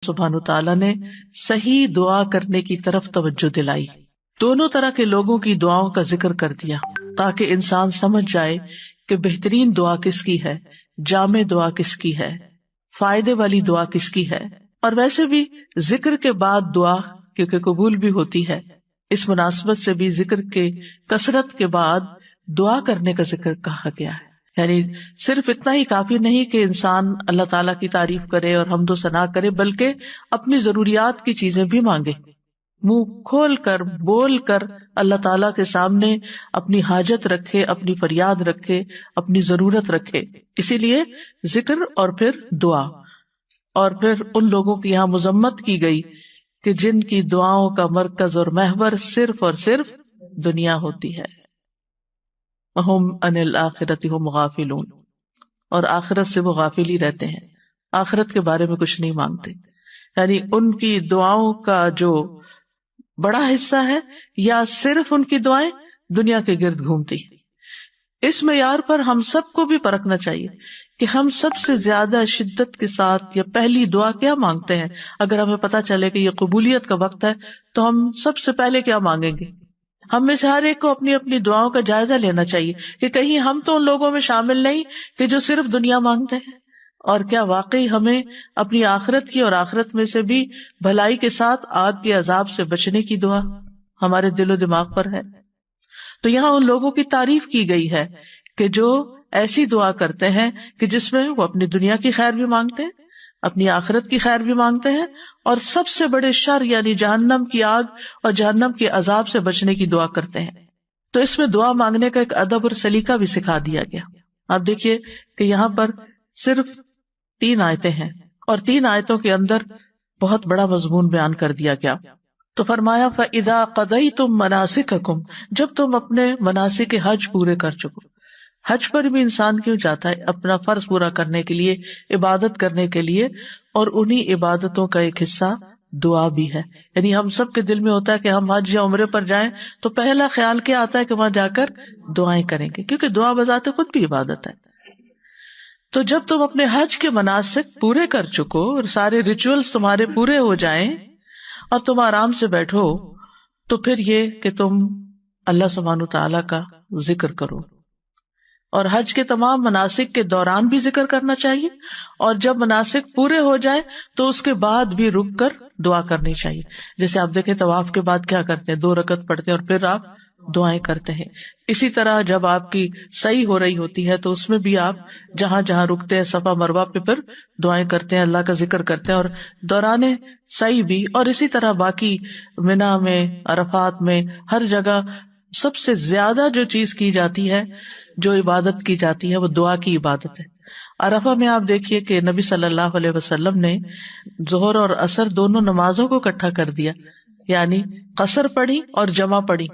سبحانہ تعالیٰ نے صحیح دعا کرنے کی طرف توجہ دلائی. دونوں طرح کے لوگوں کی دعاؤں کا ذکر کر دیا تاکہ انسان سمجھ جائے کہ بہترین دعا کس کی ہے، جامع دعا کس کی ہے، فائدے والی دعا کس کی ہے. اور ویسے بھی ذکر کے بعد دعا کیونکہ قبول بھی ہوتی ہے، اس مناسبت سے بھی ذکر کے کثرت کے بعد دعا کرنے کا ذکر کہا گیا ہے. یعنی صرف اتنا ہی کافی نہیں کہ انسان اللہ تعالیٰ کی تعریف کرے اور حمد و ثنا کرے، بلکہ اپنی ضروریات کی چیزیں بھی مانگے، منہ کھول کر بول کر اللہ تعالیٰ کے سامنے اپنی حاجت رکھے، اپنی فریاد رکھے، اپنی ضرورت رکھے. اسی لیے ذکر اور پھر دعا. اور پھر ان لوگوں کی یہاں مذمت کی گئی کہ جن کی دعاؤں کا مرکز اور محور صرف اور صرف دنیا ہوتی ہے. وَهُمْ عَنِ الْآخِرَةِ هُمْ غَافِلُونَ، اور آخرت سے وہ غافل ہی رہتے ہیں، آخرت کے بارے میں کچھ نہیں مانگتے. یعنی ان کی دعاؤں کا جو بڑا حصہ ہے یا صرف ان کی دعائیں دنیا کے گرد گھومتی. اس معیار پر ہم سب کو بھی پرکھنا چاہیے کہ ہم سب سے زیادہ شدت کے ساتھ یا پہلی دعا کیا مانگتے ہیں. اگر ہمیں پتہ چلے کہ یہ قبولیت کا وقت ہے تو ہم سب سے پہلے کیا مانگیں گے. ہم میں سے ہر ایک کو اپنی اپنی دعاؤں کا جائزہ لینا چاہیے کہ کہیں ہم تو ان لوگوں میں شامل نہیں کہ جو صرف دنیا مانگتے ہیں، اور کیا واقعی ہمیں اپنی آخرت کی اور آخرت میں سے بھی بھلائی کے ساتھ آگ کے عذاب سے بچنے کی دعا ہمارے دل و دماغ پر ہے. تو یہاں ان لوگوں کی تعریف کی گئی ہے کہ جو ایسی دعا کرتے ہیں کہ جس میں وہ اپنی دنیا کی خیر بھی مانگتے ہیں، اپنی آخرت کی خیر بھی مانگتے ہیں، اور سب سے بڑے شر یعنی جہنم کی آگ اور جہنم کے عذاب سے بچنے کی دعا کرتے ہیں. تو اس میں دعا مانگنے کا ایک ادب اور سلیقہ بھی سکھا دیا گیا. آپ دیکھیے کہ یہاں پر صرف 3 آیتیں ہیں اور 3 آیتوں کے اندر بہت بڑا مضمون بیان کر دیا گیا. تو فرمایا فَإِذَا قَضَيْتُم مَنَاسِكَكُمْ، جب تم اپنے مناسک حج پورے کر چکو. حج پر بھی انسان کیوں جاتا ہے؟ اپنا فرض پورا کرنے کے لیے، عبادت کرنے کے لیے، اور انہی عبادتوں کا ایک حصہ دعا بھی ہے. یعنی ہم سب کے دل میں ہوتا ہے کہ ہم حج یا عمرے پر جائیں تو پہلا خیال کیا آتا ہے کہ وہاں جا کر دعائیں کریں گے، کیونکہ دعا بذات خود بھی عبادت ہے. تو جب تم اپنے حج کے مناسک پورے کر چکو اور سارے ریچولز تمہارے پورے ہو جائیں اور تم آرام سے بیٹھو، تو پھر یہ کہ تم اللہ سبحانہ تعالیٰ کا ذکر کرو. اور حج کے تمام مناسک کے دوران بھی ذکر کرنا چاہیے، اور جب مناسک پورے ہو جائے تو اس کے بعد بھی رک کر دعا کرنی چاہیے. جیسے آپ دیکھیں طواف کے بعد کیا کرتے ہیں، 2 رکعت پڑھتے ہیں اور پھر آپ دعائیں کرتے ہیں. اسی طرح جب آپ کی سعی ہو رہی ہوتی ہے تو اس میں بھی آپ جہاں جہاں رکتے ہیں صفا مروہ پہ پھر دعائیں کرتے ہیں، اللہ کا ذکر کرتے ہیں، اور دوران سعی بھی. اور اسی طرح باقی منا میں، عرفات میں، ہر جگہ سب سے زیادہ جو چیز کی جاتی ہے، جو عبادت کی جاتی ہے، وہ دعا کی عبادت ہے. عرفہ میں آپ دیکھیے کہ نبی صلی اللہ علیہ وسلم نے ظہر اور عصر دونوں نمازوں کو اکٹھا کر دیا، یعنی قصر پڑھی اور جمع پڑھی.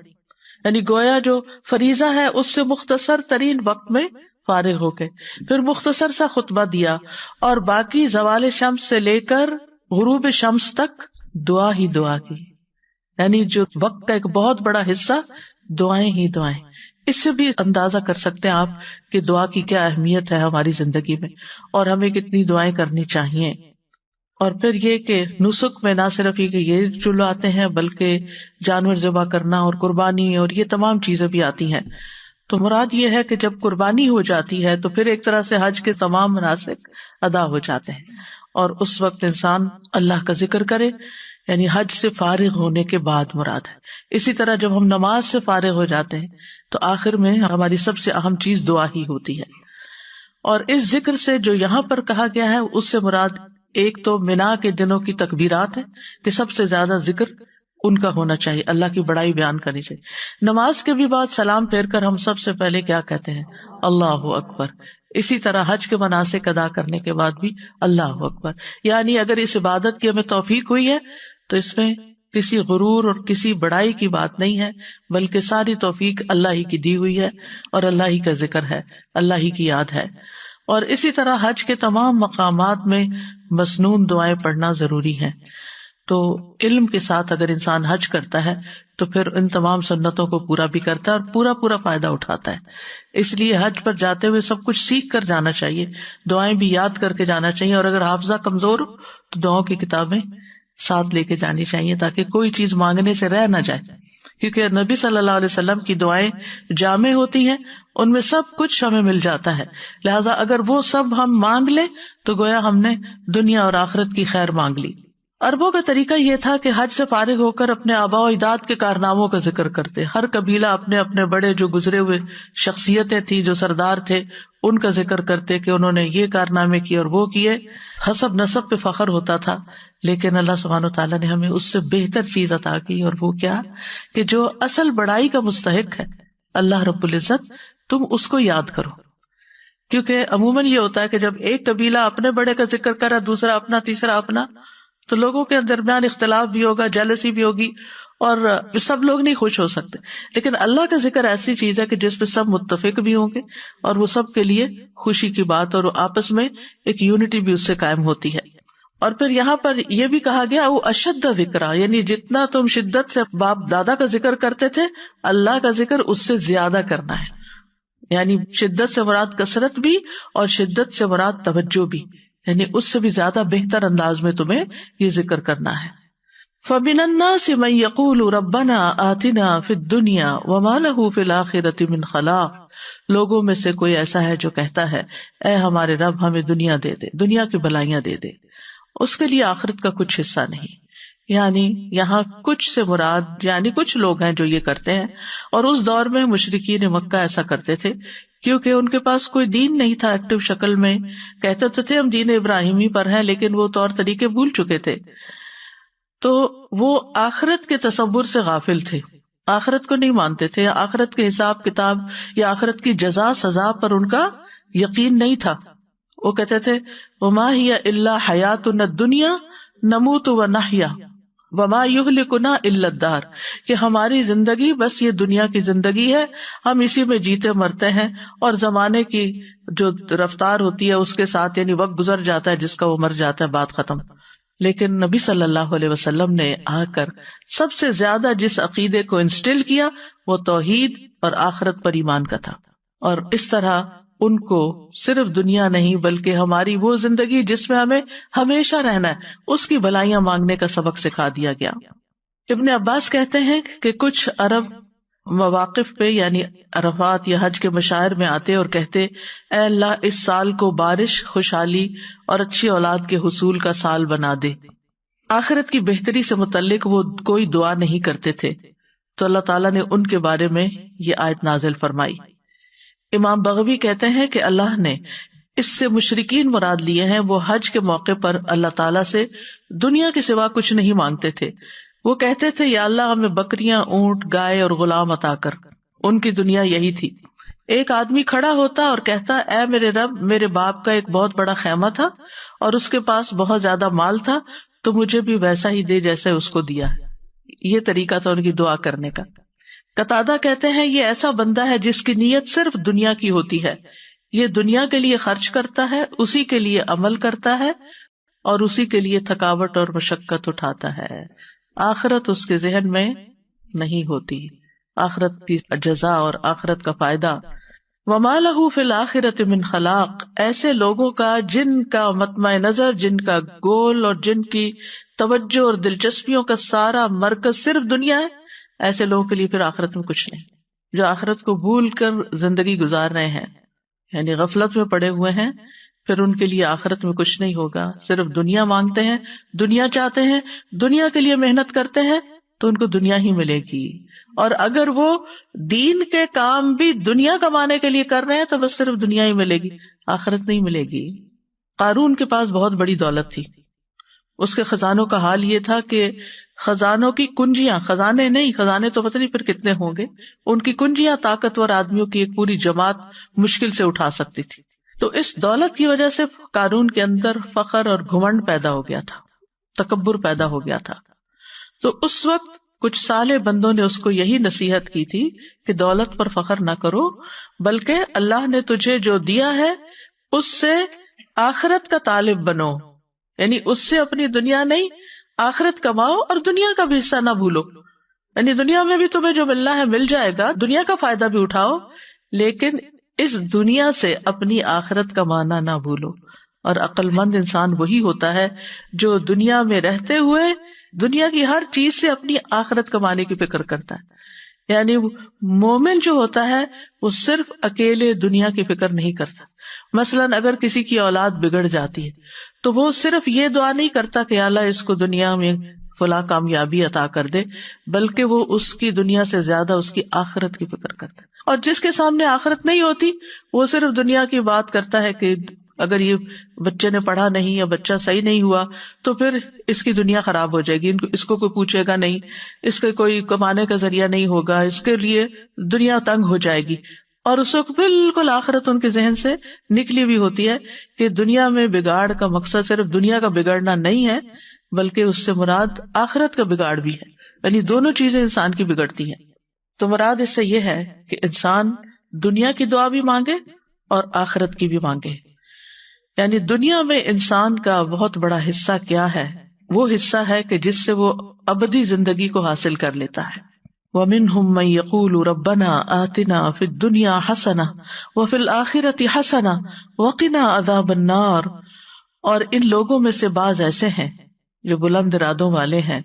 یعنی گویا جو فریضہ ہے اس سے مختصر ترین وقت میں فارغ ہو کے پھر مختصر سا خطبہ دیا، اور باقی زوال شمس سے لے کر غروب شمس تک دعا ہی دعا کی. یعنی جو وقت کا ایک بہت بڑا حصہ دعائیں ہی دعائیں. اس سے بھی اندازہ کر سکتے ہیں آپ کہ دعا کی کیا اہمیت ہے ہماری زندگی میں، اور ہمیں کتنی دعائیں کرنی چاہیے. اور پھر یہ کہ نسک میں نہ صرف یہ کہ یہ چلو آتے ہیں، بلکہ جانور ذبح کرنا اور قربانی اور یہ تمام چیزیں بھی آتی ہیں. تو مراد یہ ہے کہ جب قربانی ہو جاتی ہے تو پھر ایک طرح سے حج کے تمام مناسک ادا ہو جاتے ہیں، اور اس وقت انسان اللہ کا ذکر کرے، یعنی حج سے فارغ ہونے کے بعد مراد ہے. اسی طرح جب ہم نماز سے فارغ ہو جاتے ہیں تو آخر میں ہماری سب سے اہم چیز دعا ہی ہوتی ہے. اور اس ذکر سے جو یہاں پر کہا گیا ہے اس سے مراد ایک تو منا کے دنوں کی تکبیرات ہے کہ سب سے زیادہ ذکر ان کا ہونا چاہیے، اللہ کی بڑائی بیان کرنی چاہیے. نماز کے بھی بعد سلام پھیر کر ہم سب سے پہلے کیا کہتے ہیں؟ اللہ اکبر. اسی طرح حج کے مناسک ادا کرنے کے بعد بھی اللہ اکبر. یعنی اگر اس عبادت کی ہمیں توفیق ہوئی ہے تو اس میں کسی غرور اور کسی بڑائی کی بات نہیں ہے، بلکہ ساری توفیق اللہ ہی کی دی ہوئی ہے، اور اللہ ہی کا ذکر ہے، اللہ ہی کی یاد ہے. اور اسی طرح حج کے تمام مقامات میں مسنون دعائیں پڑھنا ضروری ہے. تو علم کے ساتھ اگر انسان حج کرتا ہے تو پھر ان تمام سنتوں کو پورا بھی کرتا ہے اور پورا پورا فائدہ اٹھاتا ہے۔ اس لیے حج پر جاتے ہوئے سب کچھ سیکھ کر جانا چاہیے، دعائیں بھی یاد کر کے جانا چاہیے، اور اگر حافظہ کمزور ہو تو دعاؤں کی کتابیں ساتھ لے کے جانی چاہیے تاکہ کوئی چیز مانگنے سے رہ نہ جائے، کیونکہ نبی صلی اللہ علیہ وسلم کی دعائیں جامع ہوتی ہیں، ان میں سب کچھ ہمیں مل جاتا ہے، لہٰذا اگر وہ سب ہم مانگ لیں تو گویا ہم نے دنیا اور آخرت کی خیر مانگ لی۔ عربوں کا طریقہ یہ تھا کہ حج سے فارغ ہو کر اپنے آباء و اجداد کے کارناموں کا ذکر کرتے، ہر قبیلہ اپنے اپنے بڑے جو گزرے ہوئے شخصیتیں تھیں، جو سردار تھے، ان کا ذکر کرتے کہ انہوں نے یہ کارنامے کیے اور وہ کیے، حسب نسب پہ فخر ہوتا تھا۔ لیکن اللہ سبحانہ وتعالیٰ نے ہمیں اس سے بہتر چیز عطا کی، اور وہ کیا کہ جو اصل بڑائی کا مستحق ہے اللہ رب العزت، تم اس کو یاد کرو، کیونکہ عموماً یہ ہوتا ہے کہ جب ایک قبیلہ اپنے بڑے کا ذکر کرا، دوسرا اپنا، تیسرا اپنا، تو لوگوں کے درمیان اختلاف بھی ہوگا، جیلسی بھی ہوگی، اور سب لوگ نہیں خوش ہو سکتے۔ لیکن اللہ کا ذکر ایسی چیز ہے کہ جس پہ سب متفق بھی ہوں گے اور وہ سب کے لیے خوشی کی بات، اور آپس میں ایک یونٹی بھی اس سے قائم ہوتی ہے۔ اور پھر یہاں پر یہ بھی کہا گیا وہ اشد ذکرا، یعنی جتنا تم شدت سے باپ دادا کا ذکر کرتے تھے، اللہ کا ذکر اس سے زیادہ کرنا ہے، یعنی شدت سے مراد کثرت بھی اور شدت سے مراد توجہ بھی، یعنی اس سے بھی زیادہ بہتر انداز میں تمہیں یہ ذکر کرنا ہے۔ فَمِنَ النَّاسِ مَن يَقُولُ رَبَّنَا آتِنَا فِي الدُّنْيَا وَمَا لَهُ فِي الْآخِرَةِ مِنْ خَلَاقٍ، لوگوں میں سے کوئی ایسا ہے جو کہتا ہے اے ہمارے رب ہمیں دنیا دے دے، دنیا کی بلائیاں دے دے، اس کے لیے آخرت کا کچھ حصہ نہیں۔ یعنی یہاں کچھ سے مراد یعنی کچھ لوگ ہیں جو یہ کرتے ہیں، اور اس دور میں مشرکین مکہ ایسا کرتے تھے کیونکہ ان کے پاس کوئی دین نہیں تھا ایکٹیو شکل میں، کہتے تو تھے ہم دین ابراہیمی پر ہیں، لیکن وہ طور طریقے بھول چکے تھے، تو وہ آخرت کے تصور سے غافل تھے، آخرت کو نہیں مانتے تھے، یا آخرت کے حساب کتاب یا آخرت کی جزا سزا پر ان کا یقین نہیں تھا۔ وہ کہتے تھے وما ہی الا حیاتنا الدنیا نموت ونحیا وما یہلکنا الا الدار، کہ ہماری زندگی بس یہ دنیا کی زندگی ہے، ہم اسی میں جیتے مرتے ہیں، اور زمانے کی جو رفتار ہوتی ہے اس کے ساتھ یعنی وقت گزر جاتا ہے، جس کا وہ مر جاتا ہے، بات ختم۔ لیکن نبی صلی اللہ علیہ وسلم نے آ کر سب سے زیادہ جس عقیدے کو انسٹل کیا وہ توحید اور آخرت پر ایمان کا تھا، اور اس طرح ان کو صرف دنیا نہیں بلکہ ہماری وہ زندگی جس میں ہمیں ہمیشہ رہنا ہے اس کی بھلائیاں مانگنے کا سبق سکھا دیا گیا۔ ابن عباس کہتے ہیں کہ کچھ عرب مواقف پہ یعنی عرفات یا حج کے مشاعر میں آتے اور کہتے اے اللہ اس سال کو بارش، خوشحالی اور اچھی اولاد کے حصول کا سال بنا دے۔ آخرت کی بہتری سے متعلق وہ کوئی دعا نہیں کرتے تھے، تو اللہ تعالیٰ نے ان کے بارے میں یہ آیت نازل فرمائی۔ امام بغوی کہتے ہیں کہ اللہ نے اس سے مشرکین مراد لیے ہیں وہ حج کے موقع پر اللہ تعالیٰ سے دنیا کے سوا کچھ نہیں مانگتے تھے، وہ کہتے تھے یا اللہ ہمیں بکریاں، اونٹ، گائے اور غلام عطا کر۔ ان کی دنیا یہی تھی۔ ایک آدمی کھڑا ہوتا اور کہتا اے میرے رب میرے باپ کا ایک بہت بڑا خیمہ تھا اور اس کے پاس بہت زیادہ مال تھا، تو مجھے بھی ویسا ہی دے جیسے اس کو دیا۔ یہ طریقہ تھا ان کی دعا کرنے کا۔ قتادہ کہتے ہیں یہ ایسا بندہ ہے جس کی نیت صرف دنیا کی ہوتی ہے، یہ دنیا کے لیے خرچ کرتا ہے، اسی کے لیے عمل کرتا ہے اور اسی کے لیے تھکاوٹ اور مشقت اٹھاتا ہے، آخرت اس کے ذہن میں نہیں ہوتی، آخرت کی جزا اور آخرت کا فائدہ۔ وَمَا لَهُ فِي الْآخِرَةِ مِنْ خَلَاقٍ، ایسے لوگوں کا جن کا مطمع نظر، جن کا گول اور جن کی توجہ اور دلچسپیوں کا سارا مرکز صرف دنیا ہے، ایسے لوگوں کے لیے پھر آخرت میں کچھ نہیں۔ جو آخرت کو بھول کر زندگی گزار رہے ہیں یعنی غفلت میں پڑے ہوئے ہیں، پھر ان کے لیے آخرت میں کچھ نہیں ہوگا، صرف دنیا مانگتے ہیں، دنیا چاہتے ہیں، دنیا کے لیے محنت کرتے ہیں تو ان کو دنیا ہی ملے گی، اور اگر وہ دین کے کام بھی دنیا کمانے کے لیے کر رہے ہیں تو بس صرف دنیا ہی ملے گی، آخرت نہیں ملے گی۔ قارون کے پاس بہت بڑی دولت تھی، اس کے خزانوں کا حال یہ تھا کہ خزانوں کی کنجیاں، خزانے نہیں، خزانے تو پتہ نہیں پھر کتنے ہوں گے، ان کی کنجیاں طاقتور آدمیوں کی ایک پوری جماعت مشکل سے اٹھا سکتی تھی۔ تو اس دولت کی وجہ سے قارون کے اندر فخر اور گھمنڈ پیدا ہو گیا تھا، تکبر پیدا ہو گیا تھا۔ تو اس وقت کچھ صالح بندوں نے اس کو یہی نصیحت کی تھی کہ دولت پر فخر نہ کرو، بلکہ اللہ نے تجھے جو دیا ہے اس سے آخرت کا طالب بنو، یعنی اس سے اپنی دنیا نہیں آخرت کماؤ اور دنیا کا بھی حصہ نہ بھولو. یعنی دنیا میں بھی تمہیں جو ملنا ہے مل جائے گا، دنیا کا فائدہ بھی اٹھاؤ، لیکن اس دنیا سے اپنی آخرت کمانا نہ بھولو. اور عقل مند انسان وہی ہوتا ہے جو دنیا میں رہتے ہوئے دنیا کی ہر چیز سے اپنی آخرت کمانے کی فکر کرتا ہے. یعنی مومن جو ہوتا ہے وہ صرف اکیلے دنیا کی فکر نہیں کرتا. مثلاً اگر کسی کی اولاد بگڑ جاتی ہے تو وہ صرف یہ دعا نہیں کرتا کہ اللہ اس کو دنیا میں فلاں کامیابی عطا کر دے، بلکہ وہ اس کی دنیا سے زیادہ اس کی آخرت کی فکر کرتا ہے. اور جس کے سامنے آخرت نہیں ہوتی وہ صرف دنیا کی بات کرتا ہے کہ اگر یہ بچے نے پڑھا نہیں یا بچہ صحیح نہیں ہوا تو پھر اس کی دنیا خراب ہو جائے گی، اس کو کوئی پوچھے گا نہیں، اس کے کوئی کمانے کا ذریعہ نہیں ہوگا، اس کے لیے دنیا تنگ ہو جائے گی. اور اس وقت بالکل آخرت ان کے ذہن سے نکلی بھی ہوتی ہے کہ دنیا میں بگاڑ کا مقصد صرف دنیا کا بگڑنا نہیں ہے، بلکہ اس سے مراد آخرت کا بگاڑ بھی ہے. یعنی دونوں چیزیں انسان کی بگڑتی ہیں. تو مراد اس سے یہ ہے کہ انسان دنیا کی دعا بھی مانگے اور آخرت کی بھی مانگے. یعنی دنیا میں انسان کا بہت بڑا حصہ کیا ہے؟ وہ حصہ ہے کہ جس سے وہ ابدی زندگی کو حاصل کر لیتا ہے. وَمِنْهُمْ مَنْ يَقُولُ رَبَّنَا آتِنَا فِي الدُّنْيَا حَسَنَةً وَفِي الْآخِرَةِ حَسَنَةً وَقِنَا عَذَابَ النَّارِ. اور ان لوگوں میں سے بعض ایسے ہیں جو بلند ارادوں والے ہیں،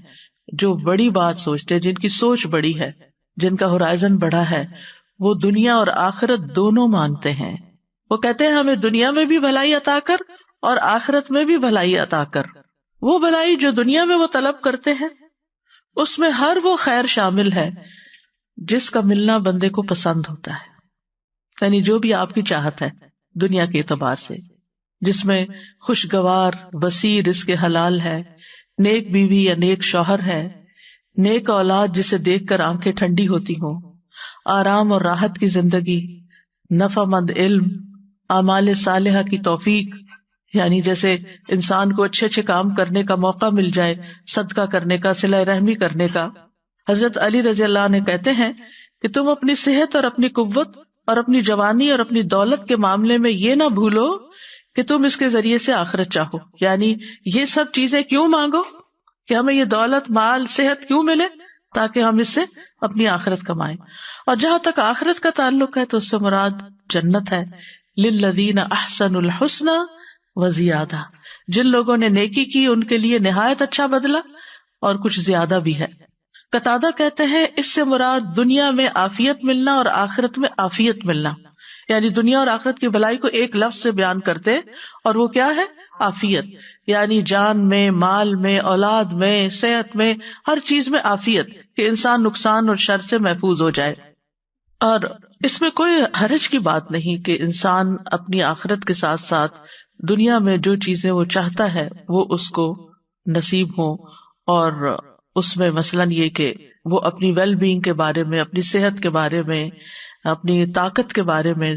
جو بڑی بات سوچتے ہیں، جن کی سوچ بڑی ہے، جن کا ہورائزن بڑا ہے، وہ دنیا اور آخرت دونوں مانگتے ہیں. وہ کہتے ہیں ہمیں دنیا میں بھی بھلائی عطا کر اور آخرت میں بھی بھلائی عطا کر. وہ بھلائی جو دنیا میں وہ طلب کرتے ہیں اس میں ہر وہ خیر شامل ہے جس کا ملنا بندے کو پسند ہوتا ہے. یعنی جو بھی آپ کی چاہت ہے دنیا کے اعتبار سے، جس میں خوشگوار وسیع رزق حلال ہے، نیک بیوی یا نیک شوہر ہے، نیک اولاد جسے دیکھ کر آنکھیں ٹھنڈی ہوتی ہوں، آرام اور راحت کی زندگی، نفع مند علم، اعمال صالحہ کی توفیق، یعنی جیسے انسان کو اچھے اچھے کام کرنے کا موقع مل جائے، صدقہ کرنے کا، صلہ رحمی کرنے کا. حضرت علی رضی اللہ عنہ کہتے ہیں کہ تم اپنی صحت اور اپنی قوت اور اپنی جوانی اور اپنی دولت کے معاملے میں یہ نہ بھولو کہ تم اس کے ذریعے سے آخرت چاہو. یعنی یہ سب چیزیں کیوں مانگو کہ ہمیں یہ دولت، مال، صحت کیوں ملے؟ تاکہ ہم اس سے اپنی آخرت کمائیں. اور جہاں تک آخرت کا تعلق ہے تو اس سے مراد جنت ہے. للذین احسنوا الحسنى وزیادہ. جن لوگوں نے نیکی کی ان کے لیے نہایت اچھا بدلہ اور کچھ زیادہ بھی ہے. قتادہ کہتے ہیں اس سے مراد دنیا میں عافیت ملنا اور آخرت میں عافیت ملنا. یعنی دنیا اور آخرت کی بھلائی کو ایک لفظ سے بیان کرتے اور وہ کیا ہے؟ عافیت. یعنی جان میں، مال میں، اولاد میں، صحت میں، ہر چیز میں عافیت، کہ انسان نقصان اور شر سے محفوظ ہو جائے. اور اس میں کوئی حرج کی بات نہیں کہ انسان اپنی آخرت کے ساتھ ساتھ دنیا میں جو چیزیں وہ چاہتا ہے وہ اس کو نصیب ہو. اور اس میں مثلاً یہ کہ وہ اپنی ویل بینگ کے بارے میں، اپنی صحت کے بارے میں، اپنی طاقت کے بارے میں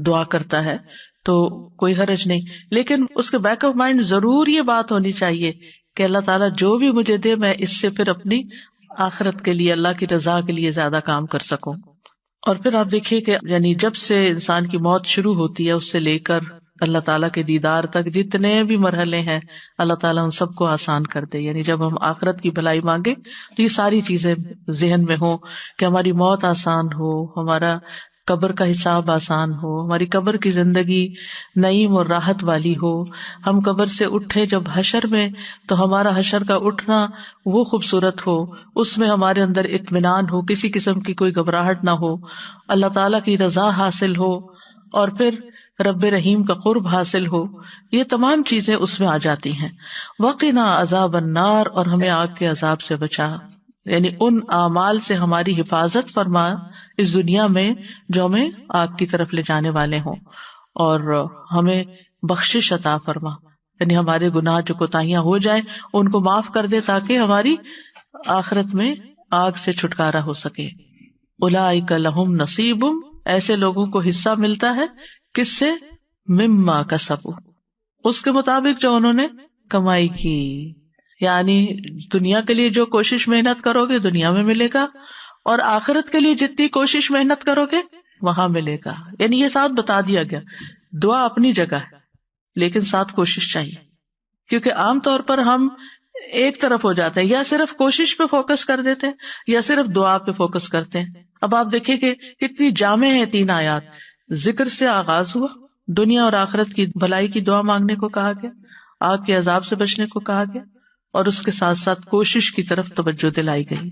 دعا کرتا ہے تو کوئی حرج نہیں. لیکن اس کے بیک آف مائنڈ ضرور یہ بات ہونی چاہیے کہ اللہ تعالیٰ جو بھی مجھے دے میں اس سے پھر اپنی آخرت کے لیے، اللہ کی رضا کے لیے زیادہ کام کر سکوں. اور پھر آپ دیکھیے کہ یعنی جب سے انسان کی موت شروع ہوتی ہے اس سے لے کر اللہ تعالیٰ کے دیدار تک جتنے بھی مرحلے ہیں اللہ تعالیٰ ان سب کو آسان کر دے. یعنی جب ہم آخرت کی بھلائی مانگے تو یہ ساری چیزیں ذہن میں ہوں کہ ہماری موت آسان ہو، ہمارا قبر کا حساب آسان ہو، ہماری قبر کی زندگی نعیم اور راحت والی ہو، ہم قبر سے اٹھے جب حشر میں تو ہمارا حشر کا اٹھنا وہ خوبصورت ہو، اس میں ہمارے اندر اطمینان ہو، کسی قسم کی کوئی گھبراہٹ نہ ہو، اللہ تعالیٰ کی رضا حاصل ہو، اور پھر رب رحیم کا قرب حاصل ہو. یہ تمام چیزیں اس میں آ جاتی ہیں. وقنا عذاب النار، اور ہمیں آگ کے عذاب سے بچا. یعنی ان اعمال سے ہماری حفاظت فرما اس دنیا میں جو ہمیں آگ کی طرف لے جانے والے ہوں، اور ہمیں بخشش عطا فرما. یعنی ہمارے گناہ جو کوتاہیاں ہو جائیں ان کو معاف کر دے تاکہ ہماری آخرت میں آگ سے چھٹکارا ہو سکے. اولئک لہم نصیب، ایسے لوگوں کو حصہ ملتا ہے کس سے؟ مما کسبوا، اس کے مطابق جو انہوں نے کمائی کی. یعنی دنیا کے لیے جو کوشش محنت کرو گے دنیا میں ملے گا، اور آخرت کے لیے جتنی کوشش محنت کرو گے وہاں ملے گا. یعنی یہ ساتھ بتا دیا گیا. دعا اپنی جگہ ہے لیکن ساتھ کوشش چاہیے، کیونکہ عام طور پر ہم ایک طرف ہو جاتا ہے، یا صرف کوشش پہ فوکس کر دیتے ہیں یا صرف دعا پہ فوکس کرتے ہیں۔ اب آپ دیکھیں کہ کتنی جامع ہے تین آیات، ذکر سے آغاز ہوا، دنیا اور آخرت کی بھلائی کی دعا مانگنے کو کہا گیا، آگ کے عذاب سے بچنے کو کہا گیا، اور اس کے ساتھ ساتھ کوشش کی طرف توجہ دلائی گئی۔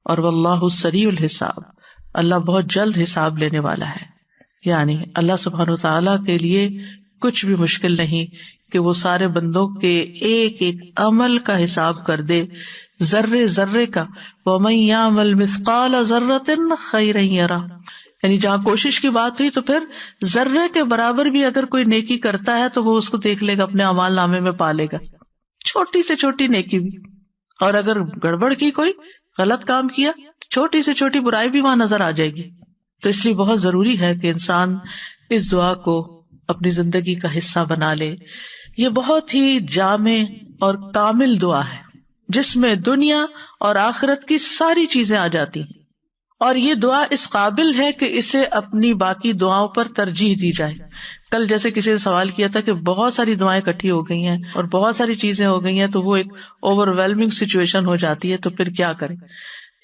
اور واللہ سریع الحساب، اللہ بہت جلد حساب لینے والا ہے، یعنی اللہ سبحانہ وتعالیٰ کے لیے کچھ بھی مشکل نہیں کہ وہ سارے بندوں کے ایک ایک عمل کا حساب کر دے، ذرے ذرے کا۔ وَمَن يَعْمَلْ مِثْقَالَ ذَرَّةٍ خَيْرًا يَرَهُ، یعنی جہاں کوشش کی بات ہوئی تو پھر ذرے کے برابر بھی اگر کوئی نیکی کرتا ہے تو وہ اس کو دیکھ لے گا، اپنے اعمال نامے میں پا لے گا، چھوٹی سے چھوٹی نیکی بھی۔ اور اگر گڑبڑ کی، کوئی غلط کام کیا، چھوٹی سے چھوٹی برائی بھی وہاں نظر آ جائے گی۔ تو اس لیے بہت ضروری ہے کہ انسان اس دعا کو اپنی زندگی کا حصہ بنا لے۔ یہ بہت ہی جامع اور کامل دعا ہے جس میں دنیا اور آخرت کی ساری چیزیں آ جاتی ہیں، اور یہ دعا اس قابل ہے کہ اسے اپنی باقی دعاؤں پر ترجیح دی جائے۔ کل جیسے کسی نے سوال کیا تھا کہ بہت ساری دعائیں اکٹھی ہو گئی ہیں اور بہت ساری چیزیں ہو گئی ہیں تو وہ ایک اوور ویلمنگ سچویشن ہو جاتی ہے، تو پھر کیا کریں؟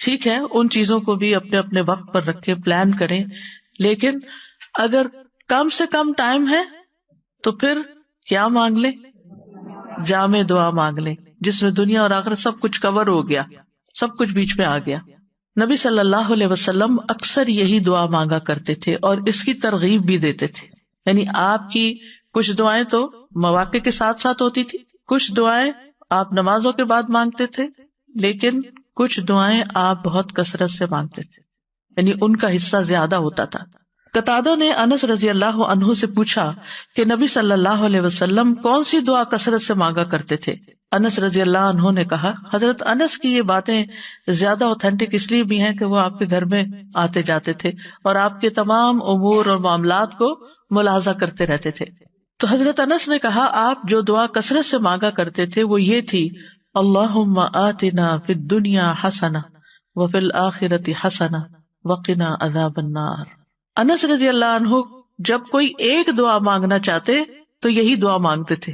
ٹھیک ہے، ان چیزوں کو بھی اپنے اپنے وقت پر رکھے، پلان کریں، لیکن اگر کم سے کم ٹائم ہے تو پھر کیا مانگ لیں؟ جامع دعا مانگ لیں جس میں دنیا اور آخرت سب کچھ کور ہو گیا، سب کچھ بیچ میں آ گیا۔ نبی صلی اللہ علیہ وسلم اکثر یہی دعا مانگا کرتے تھے اور اس کی ترغیب بھی دیتے تھے، یعنی آپ کی کچھ دعائیں تو مواقع کے ساتھ ساتھ ہوتی تھی، کچھ دعائیں آپ نمازوں کے بعد مانگتے تھے، لیکن کچھ دعائیں آپ بہت کثرت سے مانگتے تھے، یعنی ان کا حصہ زیادہ ہوتا تھا۔ قتادہ نے انس رضی اللہ عنہ سے پوچھا کہ نبی صلی اللہ علیہ وسلم کون سی دعا کثرت سے مانگا کرتے تھے؟ انس رضی اللہ عنہ نے کہا، حضرت انس کی یہ باتیں زیادہ اوتھینٹک اس لیے بھی ہیں کہ وہ آپ کے گھر میں آتے جاتے تھے اور آپ کے تمام امور اور معاملات کو ملاحظہ کرتے رہتے تھے۔ تو حضرت انس نے کہا، آپ جو دعا کثرت سے مانگا کرتے تھے وہ یہ تھی، اللہم آتنا فی الدنیا حسنہ وفی الآخرۃ حسنہ وقنا عذاب النار۔ انس رضی اللہ عنہ جب کوئی ایک دعا مانگنا چاہتے تو یہی دعا مانگتے تھے،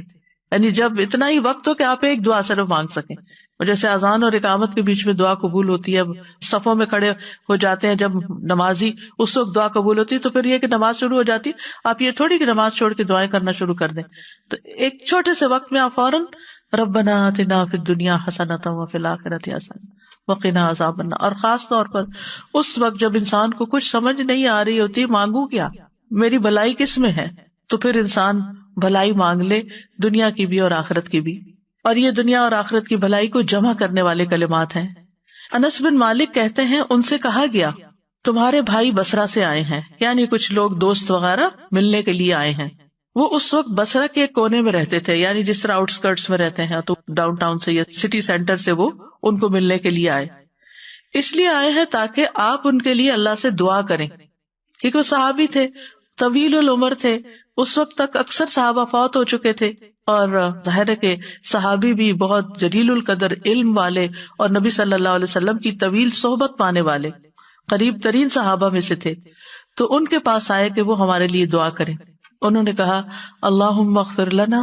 یعنی جب اتنا ہی وقت ہو کہ آپ ایک دعا صرف مانگ سکیں، اور جیسے اذان اور اقامت کے بیچ میں دعا قبول ہوتی ہے، صفوں میں کھڑے ہو جاتے ہیں جب نمازی، اس وقت دعا قبول ہوتی ہے، تو پھر یہ کہ نماز شروع ہو جاتی، آپ یہ تھوڑی کہ نماز چھوڑ کے دعائیں کرنا شروع کر دیں، تو ایک چھوٹے سے وقت میں آپ فوراً ربنا آتنا فی الدنیا حسنۃ وفی الآخرۃ حسنۃ وقنا عذاب النار۔ اور خاص طور پر اس وقت جب انسان کو کچھ سمجھ نہیں آ رہی ہوتی، مانگوں کیا، میری بھلائی کس میں ہے، تو پھر انسان بھلائی مانگ لے، دنیا کی بھی اور آخرت کی بھی۔ اور یہ دنیا اور آخرت کی بھلائی کو جمع کرنے والے کلمات ہیں۔ انس بن مالک کہتے ہیں، ان سے کہا گیا تمہارے بھائی بصرہ سے آئے ہیں، یعنی کچھ لوگ دوست وغیرہ ملنے کے لیے آئے ہیں۔ وہ اس وقت بصرہ کے کونے میں رہتے تھے، یعنی جس طرح آؤٹ اسکرٹس میں رہتے ہیں، تو ڈاؤن ٹاؤن سے یا سٹی سینٹر سے وہ ان کو ملنے کے لیے آئے۔ اس لیے آئے ہیں تاکہ آپ ان کے لیے اللہ سے دعا کریں، کیونکہ وہ صحابی تھے، طویل العمر تھے، اس وقت تک اکثر صحابہ فوت ہو چکے تھے، اور ظاہر ہے کہ صحابی بھی بہت جلیل القدر علم والے اور نبی صلی اللہ علیہ وسلم کی طویل صحبت پانے والے قریب ترین صحابہ میں سے تھے، تو ان کے پاس آئے کہ وہ ہمارے لیے دعا کریں۔ انہوں نے کہا، اللہم اغفر لنا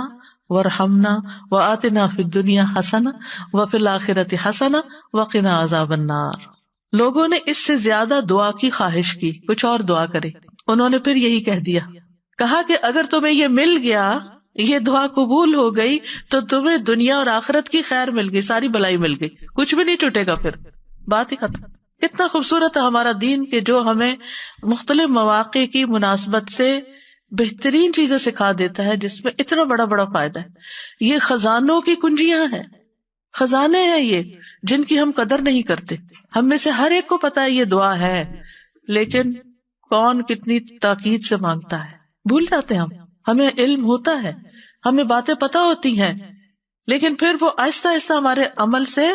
وارحمنا وآتنا فی الدنیا حسنہ وفی الآخرۃ حسنہ وقنا عذاب النار۔ لوگوں نے اس سے زیادہ دعا کی خواہش کی، کچھ اور دعا کرے، انہوں نے پھر یہی کہہ دیا، کہا کہ اگر تمہیں یہ مل گیا، یہ دعا قبول ہو گئی، تو تمہیں دنیا اور آخرت کی خیر مل گئی، ساری بلائی مل گئی، کچھ بھی نہیں ٹوٹے گا، پھر بات ہی ختم۔ کتنا خوبصورت ہے ہمارا دین کہ جو ہمیں مختلف مواقع کی مناسبت سے بہترین چیزیں سکھا دیتا ہے، جس میں اتنا بڑا بڑا فائدہ ہے۔ یہ خزانوں کی کنجیاں ہیں، خزانے ہیں یہ، جن کی ہم قدر نہیں کرتے۔ ہم میں سے ہر ایک کو پتا ہے یہ دعا ہے، لیکن کون کتنی تاکید سے مانگتا ہے، بھول جاتے ہیں ہمیں علم ہوتا ہے، ہمیں باتیں پتا ہوتی ہیں، لیکن پھر وہ آہستہ آہستہ ہمارے عمل سے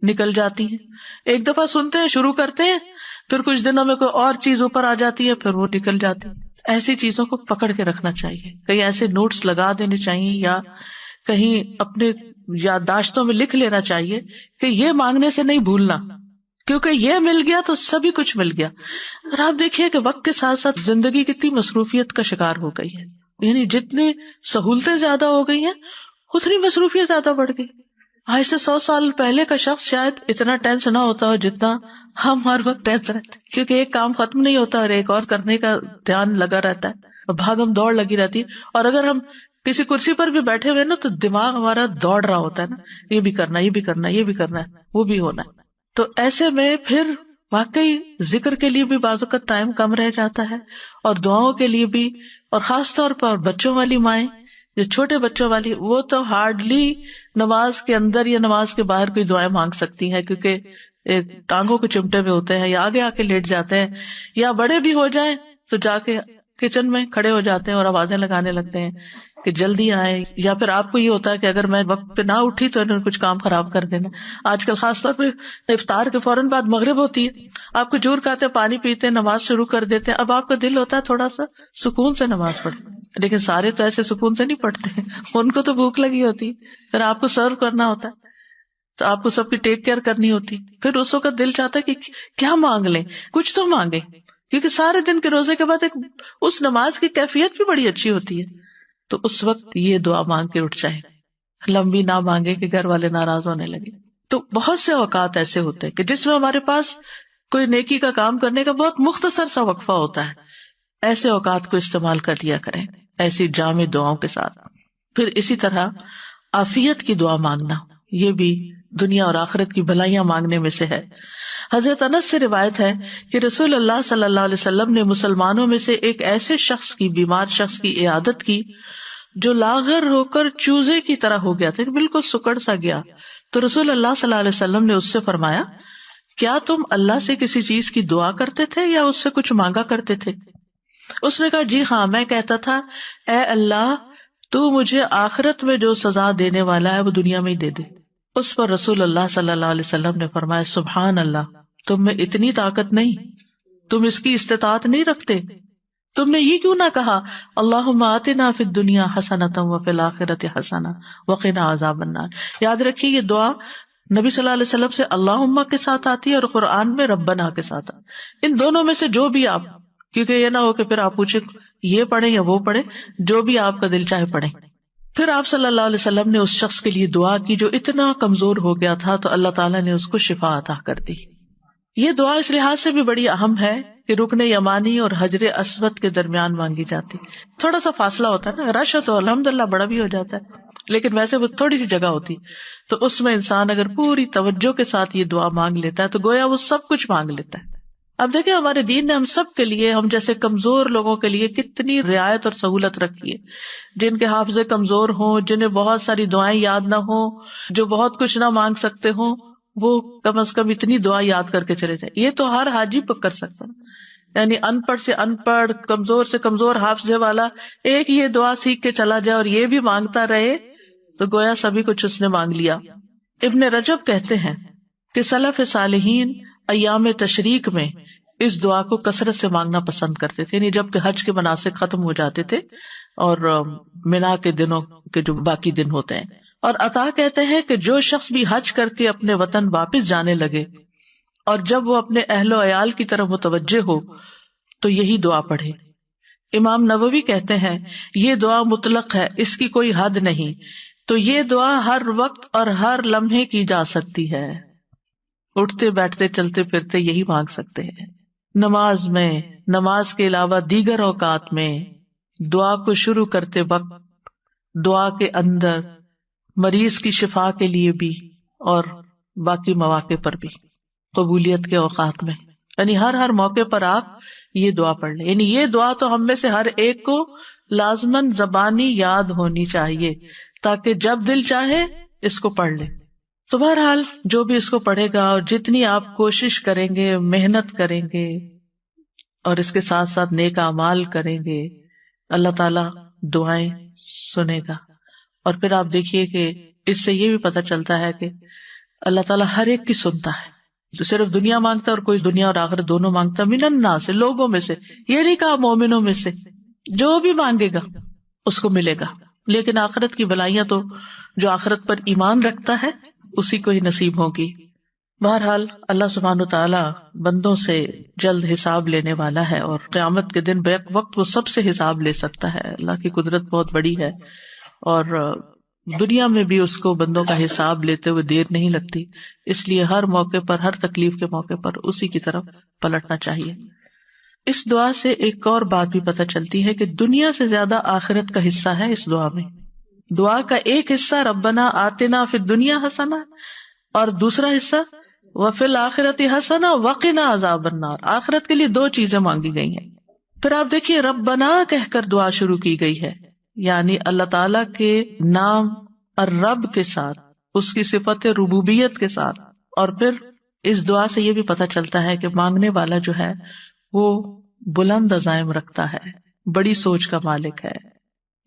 نکل جاتی ہیں۔ ایک دفعہ سنتے ہیں، شروع کرتے ہیں، پھر کچھ دنوں میں کوئی اور چیز اوپر آ جاتی ہے، پھر وہ نکل جاتی ہے۔ ایسی چیزوں کو پکڑ کے رکھنا چاہیے، کہیں ایسے نوٹس لگا دینے چاہیے یا کہیں اپنے یادداشتوں میں لکھ لینا چاہیے کہ یہ مانگنے سے نہیں بھولنا، کیونکہ یہ مل گیا تو سبھی کچھ مل گیا۔ اور آپ دیکھیے کہ وقت کے ساتھ ساتھ زندگی کتنی مصروفیت کا شکار ہو گئی ہے، یعنی جتنی سہولتیں زیادہ ہو گئی ہیں اتنی مصروفیت زیادہ بڑھ گئی۔ آج سے 100 سال پہلے کا شخص شاید اتنا ٹینس نہ ہوتا ہو جتنا ہم ہر وقت ٹینس رہتے، کیونکہ ایک کام ختم نہیں ہوتا اور ایک اور کرنے کا دھیان لگا رہتا ہے اور بھاگم دوڑ لگی رہتی ہے. اور اگر ہم کسی کرسی پر بھی بیٹھے ہوئے نا تو دماغ ہمارا دوڑ رہا ہوتا ہے نا، یہ بھی کرنا، یہ بھی کرنا، یہ بھی کرنا ہے، وہ بھی ہونا ہے. تو ایسے میں پھر واقعی ذکر کے لیے بھی بعض اوقات ٹائم کم رہ جاتا ہے، اور دعاؤں کے لیے بھی. اور خاص طور پر بچوں والی مائیں، جو چھوٹے بچوں والی، وہ تو ہارڈلی نماز کے اندر یا نماز کے باہر کوئی دعائیں مانگ سکتی ہیں، کیونکہ ٹانگوں کے چمٹے ہوئے ہوتے ہیں یا آگے آ کے لیٹ جاتے ہیں، یا بڑے بھی ہو جائیں تو جا کے کچن میں کھڑے ہو جاتے ہیں اور آوازیں لگانے لگتے ہیں کہ جلدی آئیں. یا پھر آپ کو یہ ہوتا ہے کہ اگر میں وقت پہ نہ اٹھی تو انہوں نے کچھ کام خراب کر دینا. آج کل خاص طور پہ افطار کے فوراً بعد مغرب ہوتی ہے، آپ کو جور کھاتے پانی پیتے نماز شروع کر دیتے ہیں. اب آپ کا دل ہوتا ہے تھوڑا سا سکون سے نماز پڑھے، لیکن سارے تو ایسے سکون سے نہیں پڑھتے، ان کو تو بھوک لگی ہوتی ہے، پھر آپ کو سرو کرنا ہوتا ہے تو آپ کو سب کی ٹیک کیئر کرنی ہوتی. پھر اس وقت دل چاہتا ہے کہ کیا مانگ لیں، کچھ تو مانگے، کیونکہ سارے دن کے روزے کے بعد اس نماز کی کیفیت بھی بڑی اچھی ہوتی ہے. تو اس وقت یہ دعا مانگ کے اٹھ جائے، لمبی نہ مانگے کہ گھر والے ناراض ہونے لگے. تو بہت سے اوقات ایسے ہوتے ہیں کہ جس میں ہمارے پاس کوئی نیکی کا کام کرنے کا بہت مختصر سا وقفہ ہوتا ہے، ایسے اوقات کو استعمال کر لیا کریں ایسی جامع دعاؤں کے ساتھ. پھر اسی طرح عافیت کی دعا مانگنا، یہ بھی دنیا اور آخرت کی بھلائیاں مانگنے میں سے ہے. حضرت انس سے روایت ہے کہ رسول اللہ صلی اللہ علیہ وسلم نے مسلمانوں میں سے ایک ایسے شخص کی، بیمار شخص کی عیادت کی جو لاغر ہو کر چوزے کی طرح ہو گیا تھا، بالکل سکڑ سا گیا. تو رسول اللہ صلی اللہ علیہ وسلم نے اس سے فرمایا، کیا تم اللہ سے کسی چیز کی دعا کرتے تھے یا اس سے کچھ مانگا کرتے تھے؟ اس نے کہا، جی ہاں، میں کہتا تھا، اے اللہ تو مجھے آخرت میں جو سزا دینے والا ہے وہ دنیا میں ہی دے دے. اس پر رسول اللہ صلی اللہ علیہ وسلم نے فرمایا، سبحان اللہ، تم میں اتنی طاقت نہیں، تم اس کی استطاعت نہیں رکھتے، تم نے یہ کیوں نہ کہا اللہم آتنا فی الدنیا حسنۃ وفی الآخرۃ حسنہ وقنا عذاب النار. یاد رکھیے یہ دعا نبی صلی اللہ علیہ وسلم سے اللہم کے ساتھ آتی ہے اور قرآن میں ربنا کے ساتھ آتی ہے. ان دونوں میں سے جو بھی آپ، کیونکہ یہ نہ ہو کہ پھر آپ پوچھیں یہ پڑھیں یا وہ پڑھیں، جو بھی آپ کا دل چاہے پڑھیں. پھر آپ صلی اللہ علیہ وسلم نے اس شخص کے لیے دعا کی جو اتنا کمزور ہو گیا تھا، تو اللہ تعالیٰ نے اس کو شفا عطا کر دی. یہ دعا اس لحاظ سے بھی بڑی اہم ہے کہ رکن یمانی اور حجر اسود کے درمیان مانگی جاتی. تھوڑا سا فاصلہ ہوتا ہے نا، رش تو الحمدللہ بڑا بھی ہو جاتا ہے، لیکن ویسے وہ تھوڑی سی جگہ ہوتی، تو اس میں انسان اگر پوری توجہ کے ساتھ یہ دعا مانگ لیتا ہے تو گویا وہ سب کچھ مانگ لیتا ہے. اب دیکھیں ہمارے دین نے ہم سب کے لیے، ہم جیسے کمزور لوگوں کے لیے کتنی رعایت اور سہولت رکھی ہے. جن کے حافظے کمزور ہوں، جنہیں بہت ساری دعائیں یاد نہ ہوں، جو بہت کچھ نہ مانگ سکتے ہوں، وہ کم از کم اتنی دعا یاد کر کے چلے جائیں. یہ تو ہر حاجی کر سکتا ہے، یعنی ان پڑھ سے ان پڑھ، کمزور سے کمزور حافظے والا ایک یہ دعا سیکھ کے چلا جائے اور یہ بھی مانگتا رہے تو گویا سبھی کچھ اس نے مانگ لیا. ابن رجب کہتے ہیں کہ سلف صالحین ایام تشریق میں اس دعا کو کثرت سے مانگنا پسند کرتے تھے، یعنی جب کہ حج کے مناسک ختم ہو جاتے تھے اور منا کے دنوں کے جو باقی دن ہوتے ہیں. اور عطا کہتے ہیں کہ جو شخص بھی حج کر کے اپنے وطن واپس جانے لگے اور جب وہ اپنے اہل و عیال کی طرف متوجہ ہو تو یہی دعا پڑھے. امام نووی کہتے ہیں یہ دعا مطلق ہے، اس کی کوئی حد نہیں، تو یہ دعا ہر وقت اور ہر لمحے کی جا سکتی ہے. اٹھتے بیٹھتے چلتے پھرتے یہی مانگ سکتے ہیں. نماز میں، نماز کے علاوہ دیگر اوقات میں، دعا کو شروع کرتے وقت، دعا کے اندر، مریض کی شفا کے لیے بھی اور باقی مواقع پر بھی، قبولیت کے اوقات میں، یعنی ہر موقع پر آپ یہ دعا پڑھ لیں. یعنی یہ دعا تو ہم میں سے ہر ایک کو لازماً زبانی یاد ہونی چاہیے تاکہ جب دل چاہے اس کو پڑھ لیں. تو بہرحال جو بھی اس کو پڑھے گا اور جتنی آپ کوشش کریں گے، محنت کریں گے اور اس کے ساتھ ساتھ نیک اعمال کریں گے، اللہ تعالیٰ دعائیں سنے گا. اور پھر آپ دیکھیے کہ اس سے یہ بھی پتہ چلتا ہے کہ اللہ تعالیٰ ہر ایک کی سنتا ہے. جو صرف دنیا مانگتا ہے اور کوئی دنیا اور آخرت دونوں مانگتا ہے، من الناس سے، لوگوں میں سے، یہ نہیں کہا مومنوں میں سے، جو بھی مانگے گا اس کو ملے گا. لیکن آخرت کی بھلائیاں تو جو آخرت پر ایمان رکھتا ہے اسی کو ہی نصیب ہوگی. بہرحال اللہ سبحانہ تعالیٰ بندوں سے جلد حساب لینے والا ہے اور قیامت کے دن بیک وقت وہ سب سے حساب لے سکتا ہے. اللہ کی قدرت بہت بڑی ہے اور دنیا میں بھی اس کو بندوں کا حساب لیتے ہوئے دیر نہیں لگتی، اس لیے ہر موقع پر، ہر تکلیف کے موقع پر اسی کی طرف پلٹنا چاہیے۔ اس دعا سے ایک اور بات بھی پتہ چلتی ہے کہ دنیا سے زیادہ آخرت کا حصہ ہے اس دعا میں۔ دعا کا ایک حصہ ربنا آتنا فی الدنیا حسنہ، اور دوسرا حصہ وفی الآخرۃ حسنہ وقنا عذاب النار۔ آخرت کے لیے دو چیزیں مانگی گئی ہیں۔ پھر آپ دیکھیے ربنا کہہ کر دعا شروع کی گئی ہے، یعنی اللہ تعالی کے نام الرب کے ساتھ، اس کی صفت ربوبیت کے ساتھ۔ اور پھر اس دعا سے یہ بھی پتہ چلتا ہے کہ مانگنے والا جو ہے وہ بلند عزائم رکھتا ہے، بڑی سوچ کا مالک ہے۔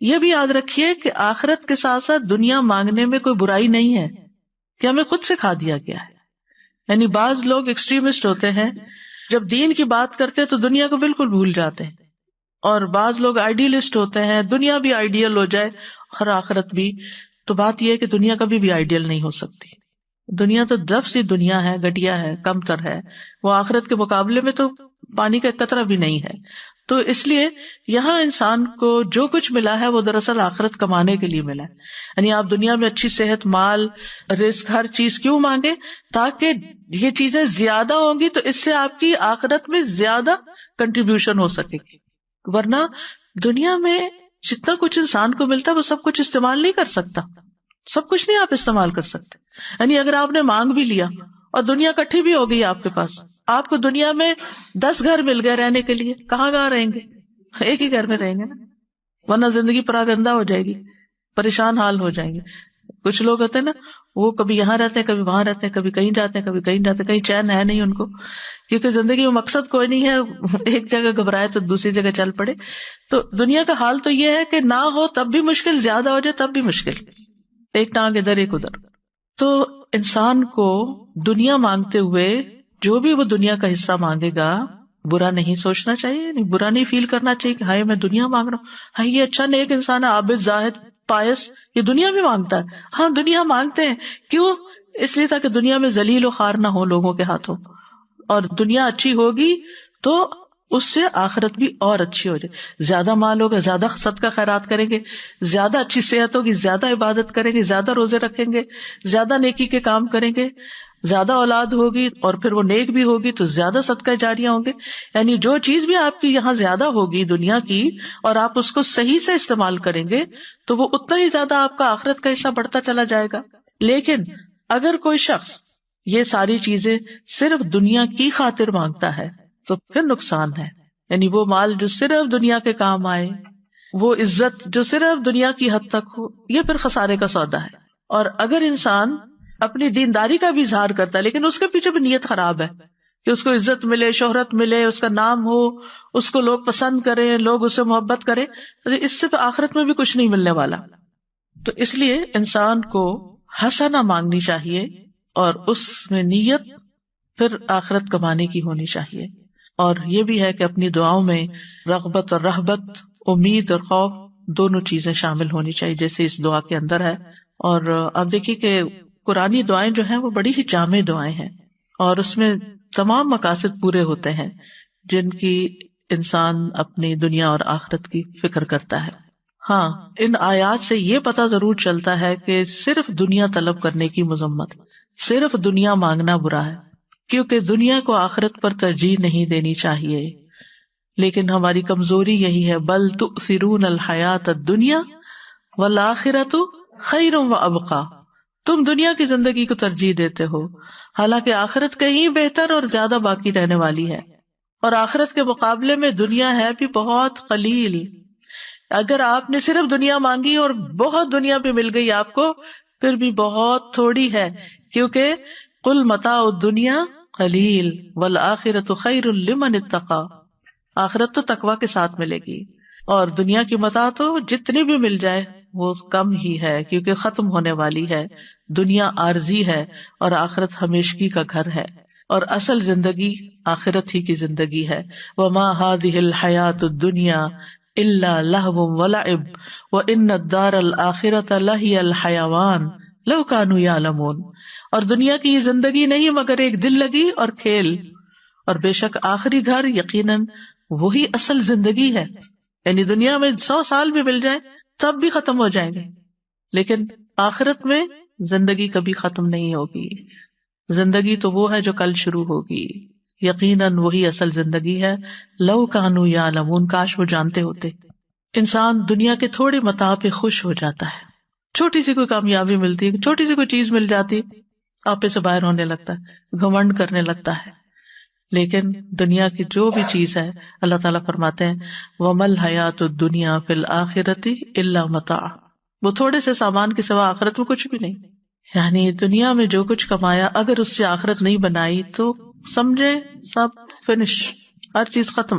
یہ بھی یاد رکھیے کہ آخرت کے ساتھ ساتھ دنیا مانگنے میں کوئی برائی نہیں ہے، کہ ہمیں خود سکھا دیا گیا ہے۔ یعنی بعض لوگ ایکسٹریمسٹ ہوتے ہیں، جب دین کی بات کرتے تو دنیا کو بالکل بھول جاتے ہیں، اور بعض لوگ آئیڈیلسٹ ہوتے ہیں، دنیا بھی آئیڈیل ہو جائے اور آخرت بھی۔ تو بات یہ ہے کہ دنیا کبھی بھی آئیڈیل نہیں ہو سکتی۔ دنیا تو دف سی دنیا ہے، گھٹیا ہے، کم تر ہے، وہ آخرت کے مقابلے میں تو پانی کا قطرہ بھی نہیں ہے۔ تو اس لیے یہاں انسان کو جو کچھ ملا ہے وہ دراصل آخرت کمانے کے لیے ملا ہے۔ یعنی آپ دنیا میں اچھی صحت، مال، رزق، ہر چیز کیوں مانگے؟ تاکہ یہ چیزیں زیادہ ہوں گی تو اس سے آپ کی آخرت میں زیادہ کنٹریبیوشن ہو سکے گی۔ ورنہ دنیا میں جتنا کچھ انسان کو ملتا ہے وہ سب کچھ استعمال نہیں کر سکتا، سب کچھ نہیں آپ استعمال کر سکتے۔ یعنی اگر آپ نے مانگ بھی لیا اور دنیا کٹھی بھی ہو گئی آپ کے پاس، آپ کو دنیا میں 10 گھر مل گئے رہنے کے لیے، کہاں رہیں گے؟ ایک ہی گھر میں رہیں گے نا، ورنہ زندگی پراگندہ ہو جائے گی، پریشان حال ہو جائیں گے۔ کچھ لوگ ہوتے ہیں نا، وہ کبھی یہاں رہتے ہیں، کبھی وہاں رہتے ہیں، کبھی کہیں جاتے ہیں، کبھی کہیں جاتے ہیں، کہیں چین ہے نہیں ان کو، کیونکہ زندگی میں مقصد کوئی نہیں ہے، ایک جگہ گھبرائے تو دوسری جگہ چل پڑے۔ تو دنیا کا حال تو یہ ہے کہ نہ ہو تب بھی مشکل، زیادہ ہو جائے تب بھی مشکل، ایک ٹانگ ادھر ایک ادھر۔ تو انسان کو دنیا مانگتے ہوئے جو بھی وہ دنیا کا حصہ مانگے گا برا نہیں سوچنا چاہیے، برا نہیں فیل کرنا چاہیے کہ ہائے میں دنیا مانگ رہا ہوں، ہاں یہ اچھا نیک انسان ہے، عابد، زاہد، پائس، یہ دنیا بھی مانگتا ہے۔ ہاں دنیا مانگتے ہیں، کیوں؟ اس لیے تاکہ دنیا میں ذلیل و خوار نہ ہو لوگوں کے ہاتھوں، اور دنیا اچھی ہوگی تو اس سے آخرت بھی اور اچھی ہو جائے۔ زیادہ مال ہوگا، زیادہ صدقہ خیرات کریں گے، زیادہ اچھی صحت ہوگی، زیادہ عبادت کریں گے، زیادہ روزے رکھیں گے، زیادہ نیکی کے کام کریں گے، زیادہ اولاد ہوگی اور پھر وہ نیک بھی ہوگی تو زیادہ صدقہ جاریہ ہوں گے۔ یعنی جو چیز بھی آپ کی یہاں زیادہ ہوگی دنیا کی، اور آپ اس کو صحیح سے استعمال کریں گے تو وہ اتنا ہی زیادہ آپ کا آخرت کا حصہ بڑھتا چلا جائے گا۔ لیکن اگر کوئی شخص یہ ساری چیزیں صرف دنیا کی خاطر مانگتا ہے تو پھر نقصان ہے۔ یعنی وہ مال جو صرف دنیا کے کام آئے، وہ عزت جو صرف دنیا کی حد تک ہو، یہ پھر خسارے کا سودا ہے۔ اور اگر انسان اپنی دینداری کا بھی اظہار کرتا ہے لیکن اس کے پیچھے بھی نیت خراب ہے کہ اس کو عزت ملے، شہرت ملے، اس کا نام ہو، اس کو لوگ پسند کریں، لوگ اس سے محبت کریں، اس سے آخرت میں بھی کچھ نہیں ملنے والا۔ تو اس لیے انسان کو حسنہ مانگنی چاہیے، اور اس میں نیت پھر آخرت کمانے کی ہونی چاہیے۔ اور یہ بھی ہے کہ اپنی دعاؤں میں رغبت اور رہبت، امید اور خوف دونوں چیزیں شامل ہونی چاہیے، جیسے اس دعا کے اندر ہے۔ اور اب دیکھیے کہ قرآنی دعائیں جو ہیں وہ بڑی ہی جامع دعائیں ہیں، اور اس میں تمام مقاصد پورے ہوتے ہیں جن کی انسان اپنی دنیا اور آخرت کی فکر کرتا ہے۔ ہاں، ان آیات سے یہ پتہ ضرور چلتا ہے کہ صرف دنیا طلب کرنے کی مذمت، صرف دنیا مانگنا برا ہے، کیونکہ دنیا کو آخرت پر ترجیح نہیں دینی چاہیے۔ لیکن ہماری کمزوری یہی ہے، بل تؤثرون الحیات الدنیا والآخرۃ خیر وابقی، تم دنیا کی زندگی کو ترجیح دیتے ہو، حالانکہ آخرت کہیں بہتر اور زیادہ باقی رہنے والی ہے، اور آخرت کے مقابلے میں دنیا ہے بھی بہت قلیل۔ اگر آپ نے صرف دنیا مانگی اور بہت دنیا بھی مل گئی آپ کو، پھر بھی بہت تھوڑی ہے، کیونکہ قل متاع الدنیا قلیل والآخرۃ خیر لمن اتقی، آخرت تو تقوی کے ساتھ ملے گی، اور دنیا کی متاع تو جتنی بھی مل جائے وہ کم ہی ہے، کیونکہ ختم ہونے والی ہے۔ دنیا عارضی ہے اور آخرت ہمیشگی کا گھر ہے، اور اصل زندگی آخرت ہی کی زندگی ہے۔ وما هذه الحیاۃ الدنیا الا لہو ولعب وان الدار الآخرۃ لہی الحیوان لو کانوا یعلمون، اور دنیا کی یہ زندگی نہیں مگر ایک دل لگی اور کھیل، اور بے شک آخری گھر یقیناً وہی اصل زندگی ہے۔ یعنی دنیا میں 100 سال بھی مل جائے تب بھی ختم ہو جائیں گے، لیکن آخرت میں زندگی کبھی ختم نہیں ہوگی. زندگی تو وہ ہے جو کل شروع ہوگی. یقیناً وہی اصل زندگی ہے. لو کانوا یعلمون، کاش وہ جانتے ہوتے. انسان دنیا کے تھوڑے متاع پہ خوش ہو جاتا ہے. چھوٹی سی کوئی کامیابی ملتی ہے، چھوٹی سی کوئی چیز مل جاتی، آپے سے باہر ہونے لگتا ہے، گھمنڈ کرنے لگتا ہے. لیکن دنیا کی جو بھی چیز ہے، اللہ تعالیٰ فرماتے ہیں وَمَا الْحَيَاةُ الدُّنْيَا فِي الْآخِرَةِ إِلَّا مَتَاعٌ، وہ تھوڑے سے سامان کے سوا آخرت میں کچھ بھی نہیں. یعنی دنیا میں جو کچھ کمایا اگر اس سے آخرت نہیں بنائی تو سمجھے سب فنش، ہر چیز ختم.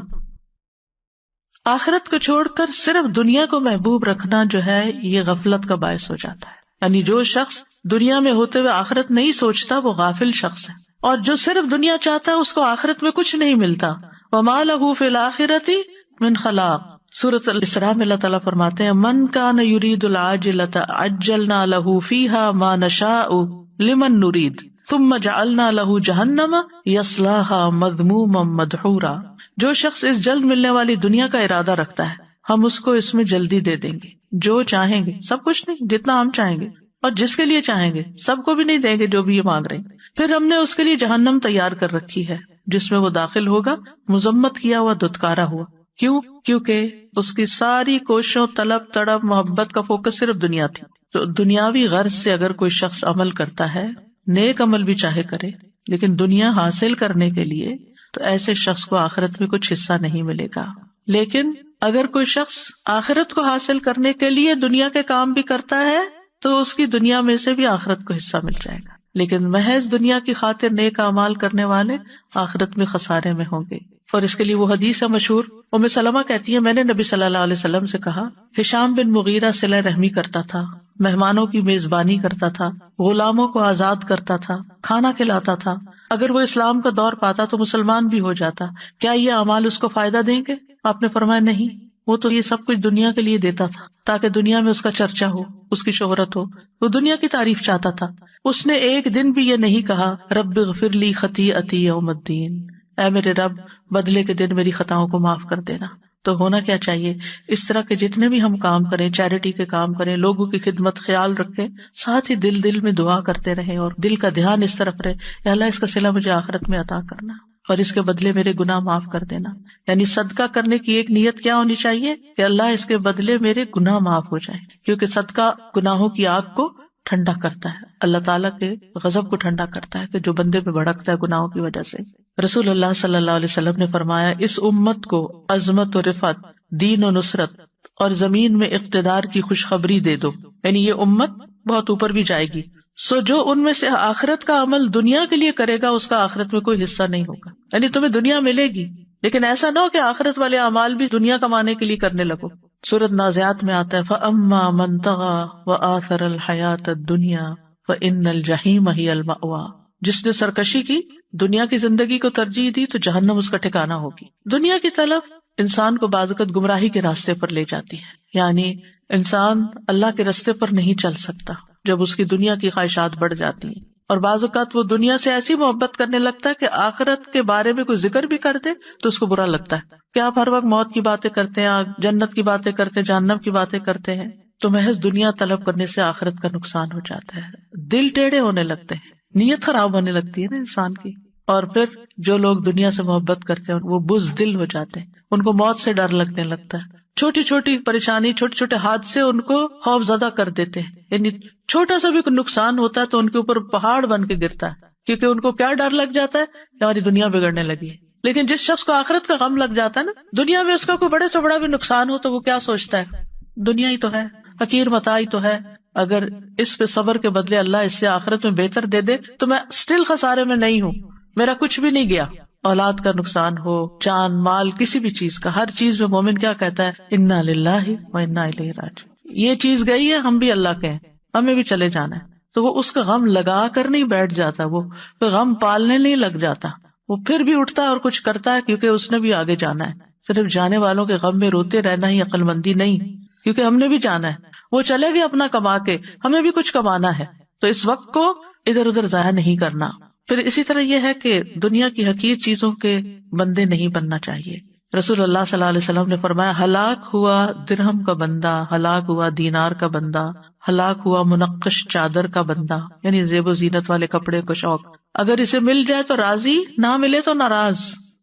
آخرت کو چھوڑ کر صرف دنیا کو محبوب رکھنا جو ہے یہ غفلت کا باعث ہو جاتا ہے. یعنی جو شخص دنیا میں ہوتے ہوئے آخرت نہیں سوچتا وہ غافل شخص ہے، اور جو صرف دنیا چاہتا ہے اس کو آخرت میں کچھ نہیں ملتا. وَمَا لَهُ فِي الْآخِرَةِ مِنْ خَلَاقٍ. سورۃ الاسراء میں اللہ تعالیٰ فرماتے ہیں من کان یرید العاجلۃ عجلنا له فیہا ما نشاء لمن نرید ثم جعلنا له جہنم یصلاها مذموما مدحورا. جو شخص اس جلد ملنے والی دنیا کا ارادہ رکھتا ہے ہم اس کو اس میں جلدی دے دیں گے، جو چاہیں گے، سب کچھ نہیں، جتنا ہم چاہیں گے اور جس کے لیے چاہیں گے، سب کو بھی نہیں دیں گے جو بھی یہ مانگ رہے ہیں. پھر ہم نے اس کے لیے جہنم تیار کر رکھی ہے جس میں وہ داخل ہوگا مذمت کیا ہوا، دھتکارا ہوا. کیوں؟ کیونکہ اس کی ساری کوششوں، طلب تڑپ، محبت کا فوکس صرف دنیا تھی. تو دنیاوی غرض سے اگر کوئی شخص عمل کرتا ہے، نیک عمل بھی چاہے کرے، لیکن دنیا حاصل کرنے کے لیے، تو ایسے شخص کو آخرت میں کچھ حصہ نہیں ملے گا. لیکن اگر کوئی شخص آخرت کو حاصل کرنے کے لیے دنیا کے کام بھی کرتا ہے تو اس کی دنیا میں سے بھی آخرت کو حصہ مل جائے گا. لیکن محض دنیا کی خاطر نیک اعمال کرنے والے آخرت میں خسارے میں ہوں گے. اور اس کے لیے وہ حدیث ہے مشہور، ام سلمہ کہتی ہے میں نے نبی صلی اللہ علیہ وسلم سے کہا ہشام بن مغیرہ صلہ رحمی کرتا تھا، مہمانوں کی میزبانی کرتا تھا، غلاموں کو آزاد کرتا تھا، کھانا کھلاتا تھا. اگر وہ اسلام کا دور پاتا تو مسلمان بھی ہو جاتا، کیا یہ اعمال اس کو فائدہ دیں گے؟ آپ نے فرمایا نہیں، وہ تو یہ سب کچھ دنیا کے لیے دیتا تھا تاکہ دنیا میں اس کا چرچا ہو، اس کی شہرت ہو، وہ دنیا کی تعریف چاہتا تھا. اس نے ایک دن بھی یہ نہیں کہا رب اغفر لی خطیئتی یوم الدین، اے میرے رب بدلے کے دن میری خطاؤں کو معاف کر دینا. تو ہونا کیا چاہیے؟ اس طرح کے جتنے بھی ہم کام کریں، چیریٹی کے کام کریں، لوگوں کی خدمت، خیال رکھیں، ساتھ ہی دل میں دعا کرتے رہیں اور دل کا دھیان اس طرف رہے کہ اللہ اس کا صلہ مجھے آخرت میں عطا کرنا اور اس کے بدلے میرے گناہ معاف کر دینا. یعنی صدقہ کرنے کی ایک نیت کیا ہونی چاہیے کہ اللہ اس کے بدلے میرے گناہ معاف ہو جائیں، کیونکہ صدقہ گناہوں کی آگ کو ٹھنڈا کرتا ہے، اللہ تعالیٰ کے غضب کو ٹھنڈا کرتا ہے کہ جو بندے پہ بھڑکتا ہے گناہوں کی وجہ سے. رسول اللہ صلی اللہ علیہ وسلم نے فرمایا اس امت کو عظمت و رفعت، دین و نصرت اور زمین میں اقتدار کی خوشخبری دے دو. یعنی یہ امت بہت اوپر بھی جائے گی. سو جو ان میں سے آخرت کا عمل دنیا کے لیے کرے گا اس کا آخرت میں کوئی حصہ نہیں ہوگا. یعنی تمہیں دنیا ملے گی لیکن ایسا نہ ہو کہ آخرت والے اعمال بھی دنیا کمانے کے لیے کرنے لگو. سورۃ نازعات میں آتا ہے فَأَمَّا مَن طَغَىٰ وَآثَرَ الْحَيَاةَ الدُّنْيَا فَإِنَّ الْجَحِيمَ هِيَ الْمَأْوَىٰ. جس نے سرکشی کی، دنیا کی زندگی کو ترجیح دی تو جہنم اس کا ٹھکانہ ہوگی. دنیا کی طلب انسان کو بعض اوقات گمراہی کے راستے پر لے جاتی ہے. یعنی انسان اللہ کے راستے پر نہیں چل سکتا جب اس کی دنیا کی خواہشات بڑھ جاتی ہیں، اور بعض اوقات وہ دنیا سے ایسی محبت کرنے لگتا ہے کہ آخرت کے بارے میں کوئی ذکر بھی کر دے تو اس کو برا لگتا ہے کہ آپ ہر وقت موت کی باتیں کرتے ہیں، جنت کی باتیں کرتے ہیں، جہنم کی باتیں کرتے ہیں. تو محض دنیا طلب کرنے سے آخرت کا نقصان ہو جاتا ہے. دل ٹیڑھے ہونے لگتے ہیں، نیت خراب ہونے لگتی ہے نا انسان کی. اور پھر جو لوگ دنیا سے محبت کرتے ہیں وہ بزدل ہو جاتے ہیں، ان کو موت سے ڈر لگنے لگتا ہے. چھوٹی چھوٹی پریشانی، چھوٹے چھوٹے حادثے ان کو خوف زدہ کر دیتے ہیں. یعنی چھوٹا سا بھی نقصان ہوتا ہے تو ان کے اوپر پہاڑ بن کے گرتا ہے، کیونکہ ان کو کیا ڈر لگ جاتا ہے کہ ہماری دنیا بگڑنے لگی ہے. لیکن جس شخص کو آخرت کا غم لگ جاتا ہے نا، دنیا میں اس کا کوئی بڑے سے بڑا بھی نقصان ہو تو وہ کیا سوچتا ہے، دنیا ہی تو ہے، حقیر متاع ہی تو ہے، اگر اس پہ صبر کے بدلے اللہ اس سے آخرت میں بہتر دے دے تو میں اسٹل خسارے میں نہیں ہوں، میرا کچھ بھی نہیں گیا. اولاد کا نقصان ہو، جان مال، کسی بھی چیز کا، ہر چیز میں مومن کیا کہتا ہے انا للہ و انا الیہ راجعون. یہ چیز گئی ہے، ہم بھی اللہ کے ہیں، ہمیں بھی چلے جانا ہے. تو وہ اس کا غم لگا کر نہیں بیٹھ جاتا، وہ غم پالنے نہیں لگ جاتا، وہ پھر بھی اٹھتا ہے اور کچھ کرتا ہے کیونکہ اس نے بھی آگے جانا ہے. صرف جانے والوں کے غم میں روتے رہنا ہی عقل مندی نہیں، کیونکہ ہم نے بھی جانا ہے. وہ چلے گئے اپنا کما کے، ہمیں بھی کچھ کمانا ہے، تو اس وقت کو ادھر ادھر ضائع نہیں کرنا. پھر اسی طرح یہ ہے کہ دنیا کی حقیر چیزوں کے بندے نہیں بننا چاہیے. رسول اللہ صلی اللہ علیہ وسلم نے فرمایا ہلاک ہوا درہم کا بندہ، ہلاک ہوا دینار کا بندہ، ہلاک ہوا منقش چادر کا بندہ، یعنی زیب و زینت والے کپڑے کا شوق، اگر اسے مل جائے تو راضی، نہ ملے تو ناراض،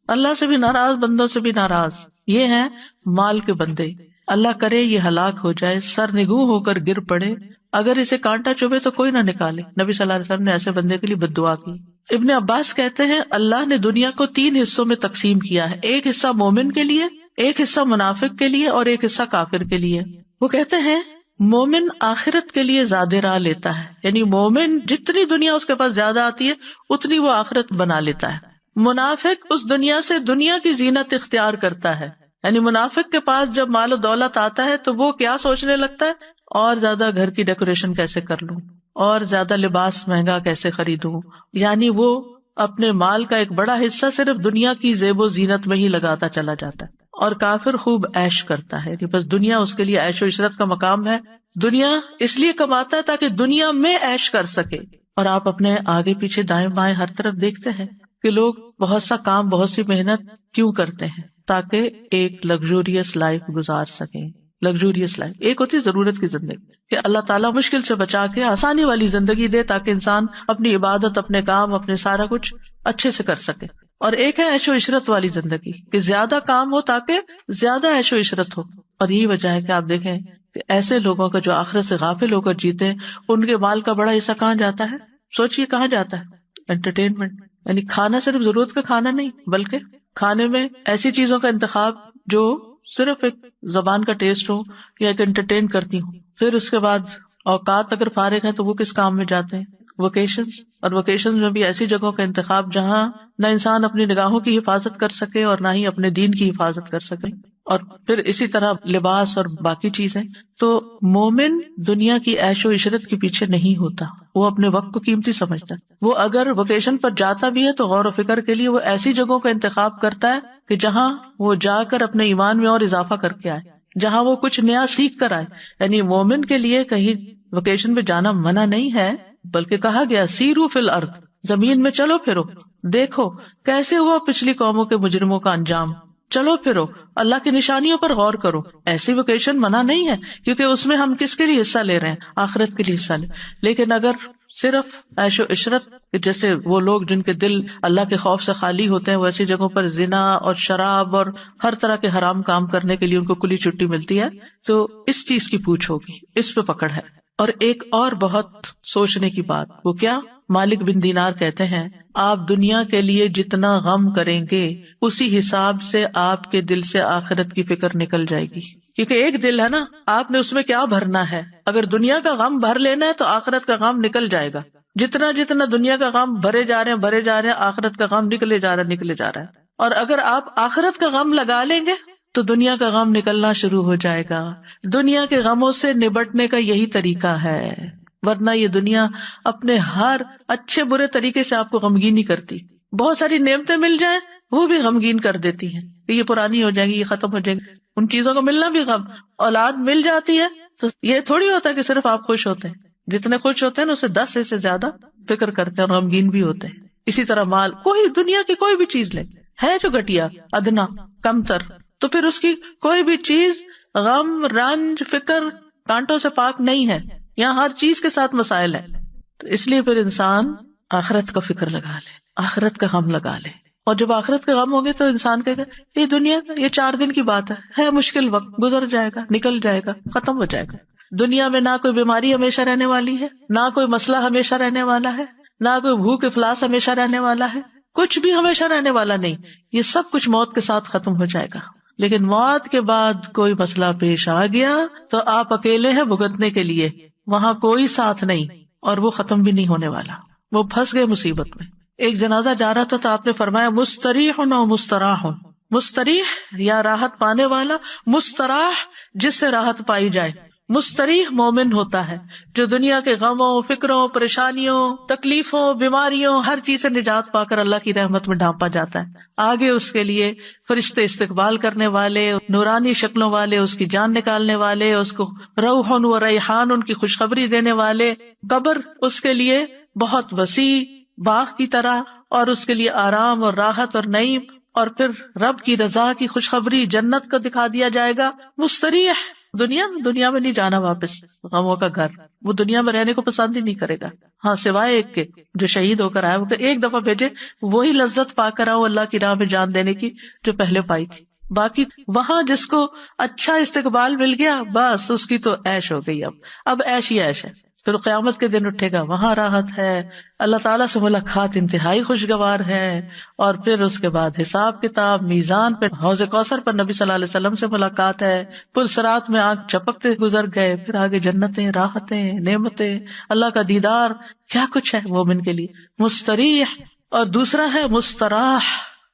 اللہ سے بھی ناراض، بندوں سے بھی ناراض. یہ ہیں مال کے بندے. اللہ کرے یہ ہلاک ہو جائے، سر نگوں ہو کر گر پڑے، اگر اسے کانٹا چبھے تو کوئی نہ نکالے. نبی صلی اللہ علیہ وسلم نے ایسے بندے کے لیے بد دعا کی. ابن عباس کہتے ہیں اللہ نے دنیا کو 3 حصوں میں تقسیم کیا ہے، ایک حصہ مومن کے لیے، ایک حصہ منافق کے لیے اور ایک حصہ کافر کے لیے. وہ کہتے ہیں مومن آخرت کے لیے زیادہ راہ لیتا ہے، یعنی مومن جتنی دنیا اس کے پاس زیادہ آتی ہے اتنی وہ آخرت بنا لیتا ہے. منافق اس دنیا سے دنیا کی زینت اختیار کرتا ہے، یعنی منافق کے پاس جب مال و دولت آتا ہے تو وہ کیا سوچنے لگتا ہے، اور زیادہ گھر کی ڈیکوریشن کیسے کر لوں، اور زیادہ لباس مہنگا کیسے خریدوں. یعنی وہ اپنے مال کا ایک بڑا حصہ صرف دنیا کی زیب و زینت میں ہی لگاتا چلا جاتا ہے. اور کافر خوب عیش کرتا ہے، بس دنیا اس کے لیے عیش و عشرت کا مقام ہے. دنیا اس لیے کماتا ہے تاکہ دنیا میں عیش کر سکے. اور آپ اپنے آگے پیچھے دائیں بائیں ہر طرف دیکھتے ہیں کہ لوگ بہت سا کام، بہت سی محنت کیوں کرتے ہیں، تاکہ ایک لگژوریس لائف گزار سکیں. لگژوریس لائف ایک ہوتی ہے ضرورت کی زندگی، کہ اللہ تعالیٰ مشکل سے بچا کے آسانی والی زندگی دے تاکہ انسان اپنی عبادت، اپنے کام، اپنے سارا کچھ اچھے سے کر سکے. اور ایک ہے عیش و عشرت والی زندگی، کہ زیادہ کام ہو تاکہ زیادہ عیش و عشرت ہو. اور یہی وجہ ہے کہ آپ دیکھیں کہ ایسے لوگوں کا جو آخرت سے غافل ہو کر جیتے ہیں، ان کے مال کا بڑا حصہ کہاں جاتا ہے؟ سوچئے کہاں جاتا ہے؟ انٹرٹینمنٹ. یعنی کھانا صرف ضرورت کا کھانا نہیں، بلکہ کھانے میں ایسی چیزوں کا انتخاب جو صرف ایک زبان کا ٹیسٹ ہو یا ایک انٹرٹین کرتی ہوں. پھر اس کے بعد اوقات اگر فارغ ہے تو وہ کس کام میں جاتے ہیں؟ ویکیشنز. اور ویکیشنز میں بھی ایسی جگہوں کا انتخاب جہاں نہ انسان اپنی نگاہوں کی حفاظت کر سکے اور نہ ہی اپنے دین کی حفاظت کر سکے. اور پھر اسی طرح لباس اور باقی چیزیں. تو مومن دنیا کی عیش و عشرت کے پیچھے نہیں ہوتا، وہ اپنے وقت کو قیمتی سمجھتا ہے. وہ اگر ویکیشن پر جاتا بھی ہے تو غور و فکر کے لیے وہ ایسی جگہوں کا انتخاب کرتا ہے کہ جہاں وہ جا کر اپنے ایمان میں اور اضافہ کر کے آئے، جہاں وہ کچھ نیا سیکھ کر آئے. یعنی مومن کے لیے کہیں ویکیشن پہ جانا منع نہیں ہے، بلکہ کہا گیا سیرو فی الارض، زمین میں چلو پھرو، دیکھو کیسے ہوا پچھلی قوموں کے مجرموں کا انجام، چلو پھرو، اللہ کی نشانیوں پر غور کرو. ایسی ویکیشن منع نہیں ہے، کیونکہ اس میں ہم کس کے لیے حصہ لے رہے ہیں؟ آخرت کے لیے حصہ لے. لیکن اگر صرف عیش و عشرت، جیسے وہ لوگ جن کے دل اللہ کے خوف سے خالی ہوتے ہیں، وہ ایسی جگہوں پر زنا اور شراب اور ہر طرح کے حرام کام کرنے کے لیے ان کو کھلی چھٹی ملتی ہے، تو اس چیز کی پوچھ ہوگی، اس پہ پکڑ ہے. اور ایک اور بہت سوچنے کی بات، وہ کیا؟ مالک بن دینار کہتے ہیں آپ دنیا کے لیے جتنا غم کریں گے اسی حساب سے آپ کے دل سے آخرت کی فکر نکل جائے گی. کیونکہ ایک دل ہے نا، آپ نے اس میں کیا بھرنا ہے. اگر دنیا کا غم بھر لینا ہے تو آخرت کا غم نکل جائے گا. جتنا جتنا دنیا کا غم بھرے جا رہے ہیں آخرت کا غم نکلے جا رہا ہے. اور اگر آپ آخرت کا غم لگا لیں گے تو دنیا کا غم نکلنا شروع ہو جائے گا. دنیا کے غموں سے نبٹنے کا یہی طریقہ ہے، ورنہ یہ دنیا اپنے ہر اچھے برے طریقے سے آپ کو غمگین ہی کرتی. بہت ساری نعمتیں مل جائیں وہ بھی غمگین کر دیتی ہیں کہ یہ پرانی ہو جائیں گی، یہ ختم ہو جائیں گی. ان چیزوں کو ملنا بھی غم. اولاد مل جاتی ہے تو یہ تھوڑی ہوتا ہے کہ صرف آپ خوش ہوتے ہیں، جتنے خوش ہوتے ہیں نا اسے 10 سے زیادہ فکر کرتے ہیں اور غمگین بھی ہوتے ہیں. اسی طرح مال، کوئی دنیا کی کوئی بھی چیز لے، ہے جو گھٹیا، ادنا، کم تر، تو پھر اس کی کوئی بھی چیز غم، رنج، فکر، کانٹوں سے پاک نہیں ہے. یہاں ہر چیز کے ساتھ مسائل ہیں. تو اس لیے پھر انسان آخرت کا فکر لگا لے، آخرت کا غم لگا لے. اور جب آخرت کا غم ہوگے تو انسان کہے گا یہ دنیا یہ 4 دن کی بات ہے مشکل وقت، گزر جائے گا، نکل جائے گا، ختم ہو جائے گا. دنیا میں نہ کوئی بیماری ہمیشہ رہنے والی ہے، نہ کوئی مسئلہ ہمیشہ رہنے والا ہے، نہ کوئی بھوک افلاس ہمیشہ رہنے والا ہے، کچھ بھی ہمیشہ رہنے والا نہیں. یہ سب کچھ موت کے ساتھ ختم ہو جائے گا. لیکن موت کے بعد کوئی مسئلہ پیش آ گیا تو آپ اکیلے ہیں بھگتنے کے لیے، وہاں کوئی ساتھ نہیں اور وہ ختم بھی نہیں ہونے والا. وہ پھنس گئے مصیبت میں. ایک جنازہ جا رہا تھا تو آپ نے فرمایا مستریح و مستراح. مستریح یا راحت پانے والا، مستراح جس سے راحت پائی جائے. مستریح مومن ہوتا ہے جو دنیا کے غموں، فکروں، پریشانیوں، تکلیفوں، بیماریوں، ہر چیز سے نجات پا کر اللہ کی رحمت میں ڈھانپا جاتا ہے. آگے اس کے لیے فرشتے استقبال کرنے والے، نورانی شکلوں والے، اس کی جان نکالنے والے، اس کو روح و ریحان ان کی خوشخبری دینے والے. قبر اس کے لیے بہت وسیع باغ کی طرح، اور اس کے لیے آرام اور راحت اور نعیم. اور پھر رب کی رضا کی خوشخبری جنت کو دکھا دیا جائے گا. مستریح، دنیا میں نہیں جانا واپس، غموں کا گھر، وہ دنیا میں رہنے کو پسند ہی نہیں کرے گا. ہاں سوائے ایک کے جو شہید ہو کر آیا، وہ ایک دفعہ بھیجے وہی لذت پا کر آؤ اللہ کی راہ میں جان دینے کی جو پہلے پائی تھی. باقی وہاں جس کو اچھا استقبال مل گیا بس اس کی تو عیش ہو گئی. اب عیش ہی عیش ہے. پھر قیامت کے دن اٹھے گا، وہاں راحت ہے، اللہ تعالیٰ سے ملاقات انتہائی خوشگوار ہے. اور پھر اس کے بعد حساب کتاب، میزان پہ حوض کوثر پر نبی صلی اللہ علیہ وسلم سے ملاقات ہے، پل صراط میں آنکھ چپکتے گزر گئے، پھر آگے جنتیں، راحتیں، نعمتیں، اللہ کا دیدار، کیا کچھ ہے مومن کے لیے. مستریح. اور دوسرا ہے مستراح.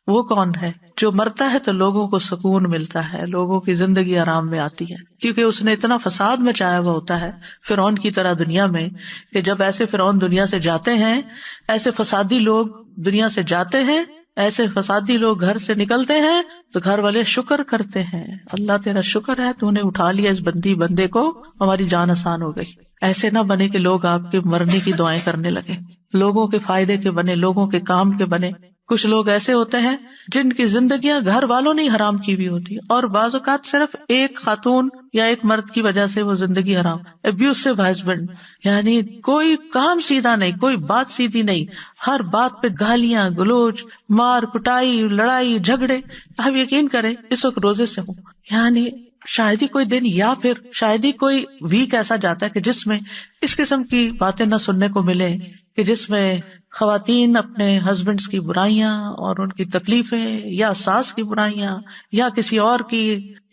وہ کون ہے؟ جو مرتا ہے تو لوگوں کو سکون ملتا ہے، لوگوں کی زندگی آرام میں آتی ہے، کیونکہ اس نے اتنا فساد مچایا ہوا ہوتا ہے فرعون کی طرح دنیا میں، کہ جب ایسے فرعون دنیا سے جاتے ہیں، ایسے فسادی لوگ دنیا سے جاتے ہیں، ایسے فسادی لوگ گھر سے نکلتے ہیں تو گھر والے شکر کرتے ہیں، اللہ تیرا شکر ہے تو نے اٹھا لیا اس بندے کو، ہماری جان آسان ہو گئی. ایسے نہ بنے کہ لوگ آپ کے مرنے کی دعائیں کرنے لگے، لوگوں کے فائدے کے بنے، لوگوں کے کام کے بنے. کچھ لوگ ایسے ہوتے ہیں جن کی زندگیاں گھر والوں نے حرام کی ہوئی ہوتی ہے، اور بعض اوقات صرف ایک خاتون یا ایک مرد کی وجہ سے وہ زندگی حرام. ابیوسو ہسبینڈ، یعنی کوئی کام سیدھا نہیں، کوئی بات سیدھی نہیں، ہر بات پہ گالیاں گلوچ، مار کٹائی، لڑائی جھگڑے. آپ یقین کریں اس وقت روزے سے ہوں، یعنی شاید ہی کوئی دن یا پھر شاید ہی کوئی ویک ایسا جاتا ہے کہ جس میں اس قسم کی باتیں نہ سننے کو ملے، کہ جس میں خواتین اپنے ہسبینڈز کی برائیاں اور ان کی تکلیفیں، یا ساس کی برائیاں، یا کسی اور کی،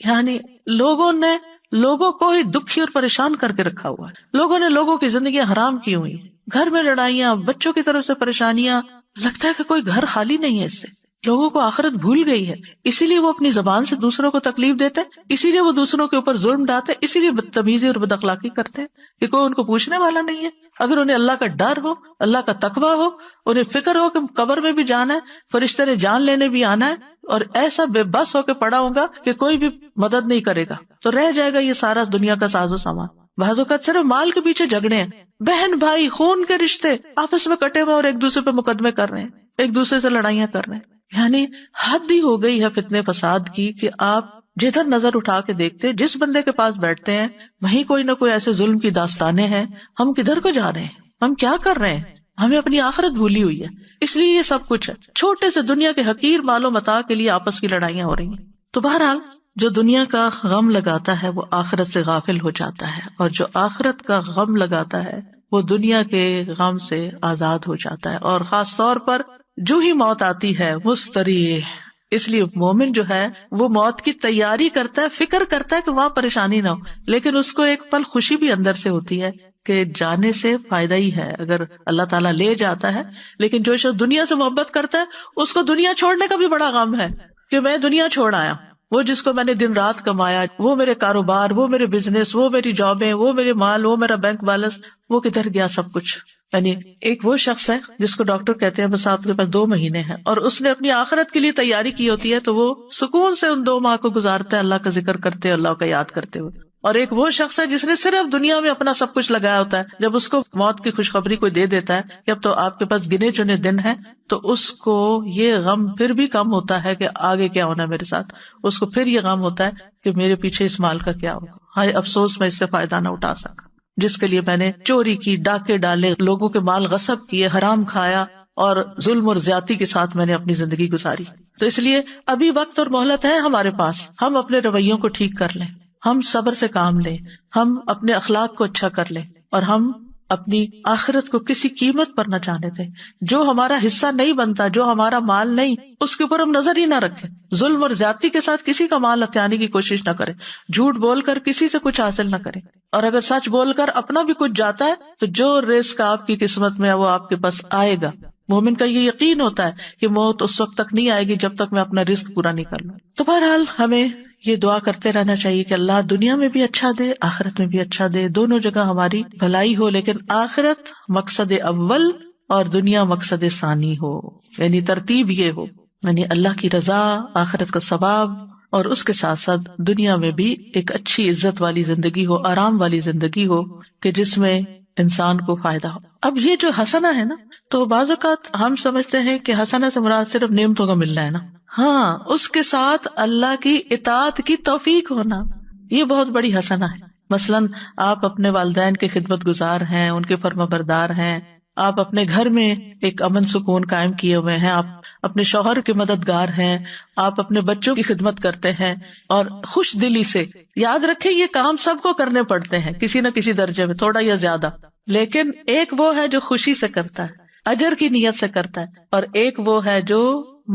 یعنی لوگوں کو ہی دکھی اور پریشان کر کے رکھا ہوا ہے. لوگوں نے لوگوں کی زندگیاں حرام کی ہوئی، گھر میں لڑائیاں، بچوں کی طرف سے پریشانیاں. لگتا ہے کہ کوئی گھر خالی نہیں ہے اس سے. لوگوں کو آخرت بھول گئی ہے، اسی لیے وہ اپنی زبان سے دوسروں کو تکلیف دیتے ہیں، اسی لیے وہ دوسروں کے اوپر ظلم ڈالتے ہیں، اسی لیے بدتمیزی اور بد اخلاقی کرتے ہیں کہ کوئی ان کو پوچھنے والا نہیں ہے. اگر انہیں اللہ کا ڈر ہو، اللہ کا تقویٰ ہو، انہیں فکر ہو کہ قبر میں بھی جانا ہے، فرشتے نے جان لینے بھی آنا ہے، اور ایسا بے بس ہو کے پڑا ہوگا کہ کوئی بھی مدد نہیں کرے گا، تو رہ جائے گا یہ سارا دنیا کا ساز و سامان. بعض اوقات صرف مال کے پیچھے جھگڑے ہیں، بہن بھائی خون کے رشتے آپس میں کٹے ہوئے اور ایک دوسرے پہ مقدمے کر رہے ہیں، ایک دوسرے سے لڑائیاں کر رہے ہیں. یعنی حد ہی ہو گئی ہے فتنے فساد کی کہ آپ جدھر نظر اٹھا کے دیکھتے جس بندے کے پاس بیٹھتے ہیں وہیں کوئی نہ کوئی ایسے ظلم کی داستانیں ہیں. ہم کدھر کو جا رہے ہیں؟ ہم کیا کر رہے ہیں؟ ہمیں اپنی آخرت بھولی ہوئی ہے، اس لیے یہ سب کچھ ہے. چھوٹے سے دنیا کے حقیر مال و متاع کے لیے آپس کی لڑائیاں ہو رہی ہیں. تو بہرحال جو دنیا کا غم لگاتا ہے وہ آخرت سے غافل ہو جاتا ہے، اور جو آخرت کا غم لگاتا ہے وہ دنیا کے غم سے آزاد ہو جاتا ہے. اور خاص طور پر جو ہی موت آتی ہے مستریح. اس لیے مومن جو ہے وہ موت کی تیاری کرتا ہے، فکر کرتا ہے کہ وہاں پریشانی نہ ہو، لیکن اس کو ایک پل خوشی بھی اندر سے ہوتی ہے کہ جانے سے فائدہ ہی ہے اگر اللہ تعالیٰ لے جاتا ہے. لیکن جو شخص دنیا سے محبت کرتا ہے اس کو دنیا چھوڑنے کا بھی بڑا غم ہے کہ میں دنیا چھوڑ آیا. وہ جس کو میں نے دن رات کمایا، وہ میرے کاروبار، وہ میرے بزنس، وہ میری جابیں، وہ میرے مال، وہ میرا بینک بیلنس، وہ کدھر گیا سب کچھ. یعنی ایک وہ شخص ہے جس کو ڈاکٹر کہتے ہیں بس آپ کے پاس 2 مہینے ہیں، اور اس نے اپنی آخرت کے لیے تیاری کی ہوتی ہے، تو وہ سکون سے ان 2 ماہ کو گزارتا ہے اللہ کا ذکر کرتے، اللہ کا یاد کرتے ہوئے. اور ایک وہ شخص ہے جس نے صرف دنیا میں اپنا سب کچھ لگایا ہوتا ہے، جب اس کو موت کی خوشخبری کوئی دے دیتا ہے کہ اب تو آپ کے پاس گنے چنے دن ہیں، تو اس کو یہ غم پھر بھی کم ہوتا ہے کہ آگے کیا ہونا ہے میرے ساتھ. اس کو پھر یہ غم ہوتا ہے کہ میرے پیچھے اس مال کا کیا ہوگا، ہائے افسوس میں اس سے فائدہ نہ اٹھا سکا، جس کے لیے میں نے چوری کی، ڈاکے ڈالے، لوگوں کے مال غصب کیے، حرام کھایا، اور ظلم اور زیادتی کے ساتھ میں نے اپنی زندگی گزاری. تو اس لیے ابھی وقت اور مہلت ہے ہمارے پاس، ہم اپنے رویوں کو ٹھیک کر لیں، ہم صبر سے کام لیں، ہم اپنے اخلاق کو اچھا کر لیں، اور ہم اپنی آخرت کو کسی قیمت پر نہ جانے دیں. جو ہمارا حصہ نہیں بنتا، جو ہمارا مال نہیں، اس کے اوپر ہم نظر ہی نہ رکھیں. ظلم اور زیادتی کے ساتھ کسی کا مال ہتھیانے کی کوشش نہ کریں، جھوٹ بول کر کسی سے کچھ حاصل نہ کریں، اور اگر سچ بول کر اپنا بھی کچھ جاتا ہے تو جو رزق آپ کی قسمت میں ہے وہ آپ کے پاس آئے گا. مومن کا یہ یقین ہوتا ہے کہ موت اس وقت تک نہیں آئے گی جب تک میں اپنا رزق پورا نہیں کر لوں. تو بہرحال ہمیں یہ دعا کرتے رہنا چاہیے کہ اللہ دنیا میں بھی اچھا دے، آخرت میں بھی اچھا دے، دونوں جگہ ہماری بھلائی ہو، لیکن آخرت مقصد اول اور دنیا مقصد ثانی ہو. یعنی ترتیب یہ ہو، یعنی اللہ کی رضا، آخرت کا ثواب، اور اس کے ساتھ ساتھ دنیا میں بھی ایک اچھی عزت والی زندگی ہو، آرام والی زندگی ہو کہ جس میں انسان کو فائدہ ہو. اب یہ جو حسنہ ہے نا، تو بعض اوقات ہم سمجھتے ہیں کہ حسنہ سے مراد صرف نعمتوں کا ملنا ہے نا. ہاں، اس کے ساتھ اللہ کی اطاعت کی توفیق ہونا، یہ بہت بڑی حسنہ ہے. مثلاً آپ اپنے والدین کے خدمت گزار ہیں، ان کے فرما بردار ہیں، آپ اپنے گھر میں ایک امن سکون قائم کیے ہوئے ہیں، آپ اپنے شوہر کے مددگار ہیں، آپ اپنے بچوں کی خدمت کرتے ہیں، اور خوش دلی سے. یاد رکھیں یہ کام سب کو کرنے پڑتے ہیں کسی نہ کسی درجے میں، تھوڑا یا زیادہ، لیکن ایک وہ ہے جو خوشی سے کرتا ہے، اجر کی نیت سے کرتا ہے، اور ایک وہ ہے جو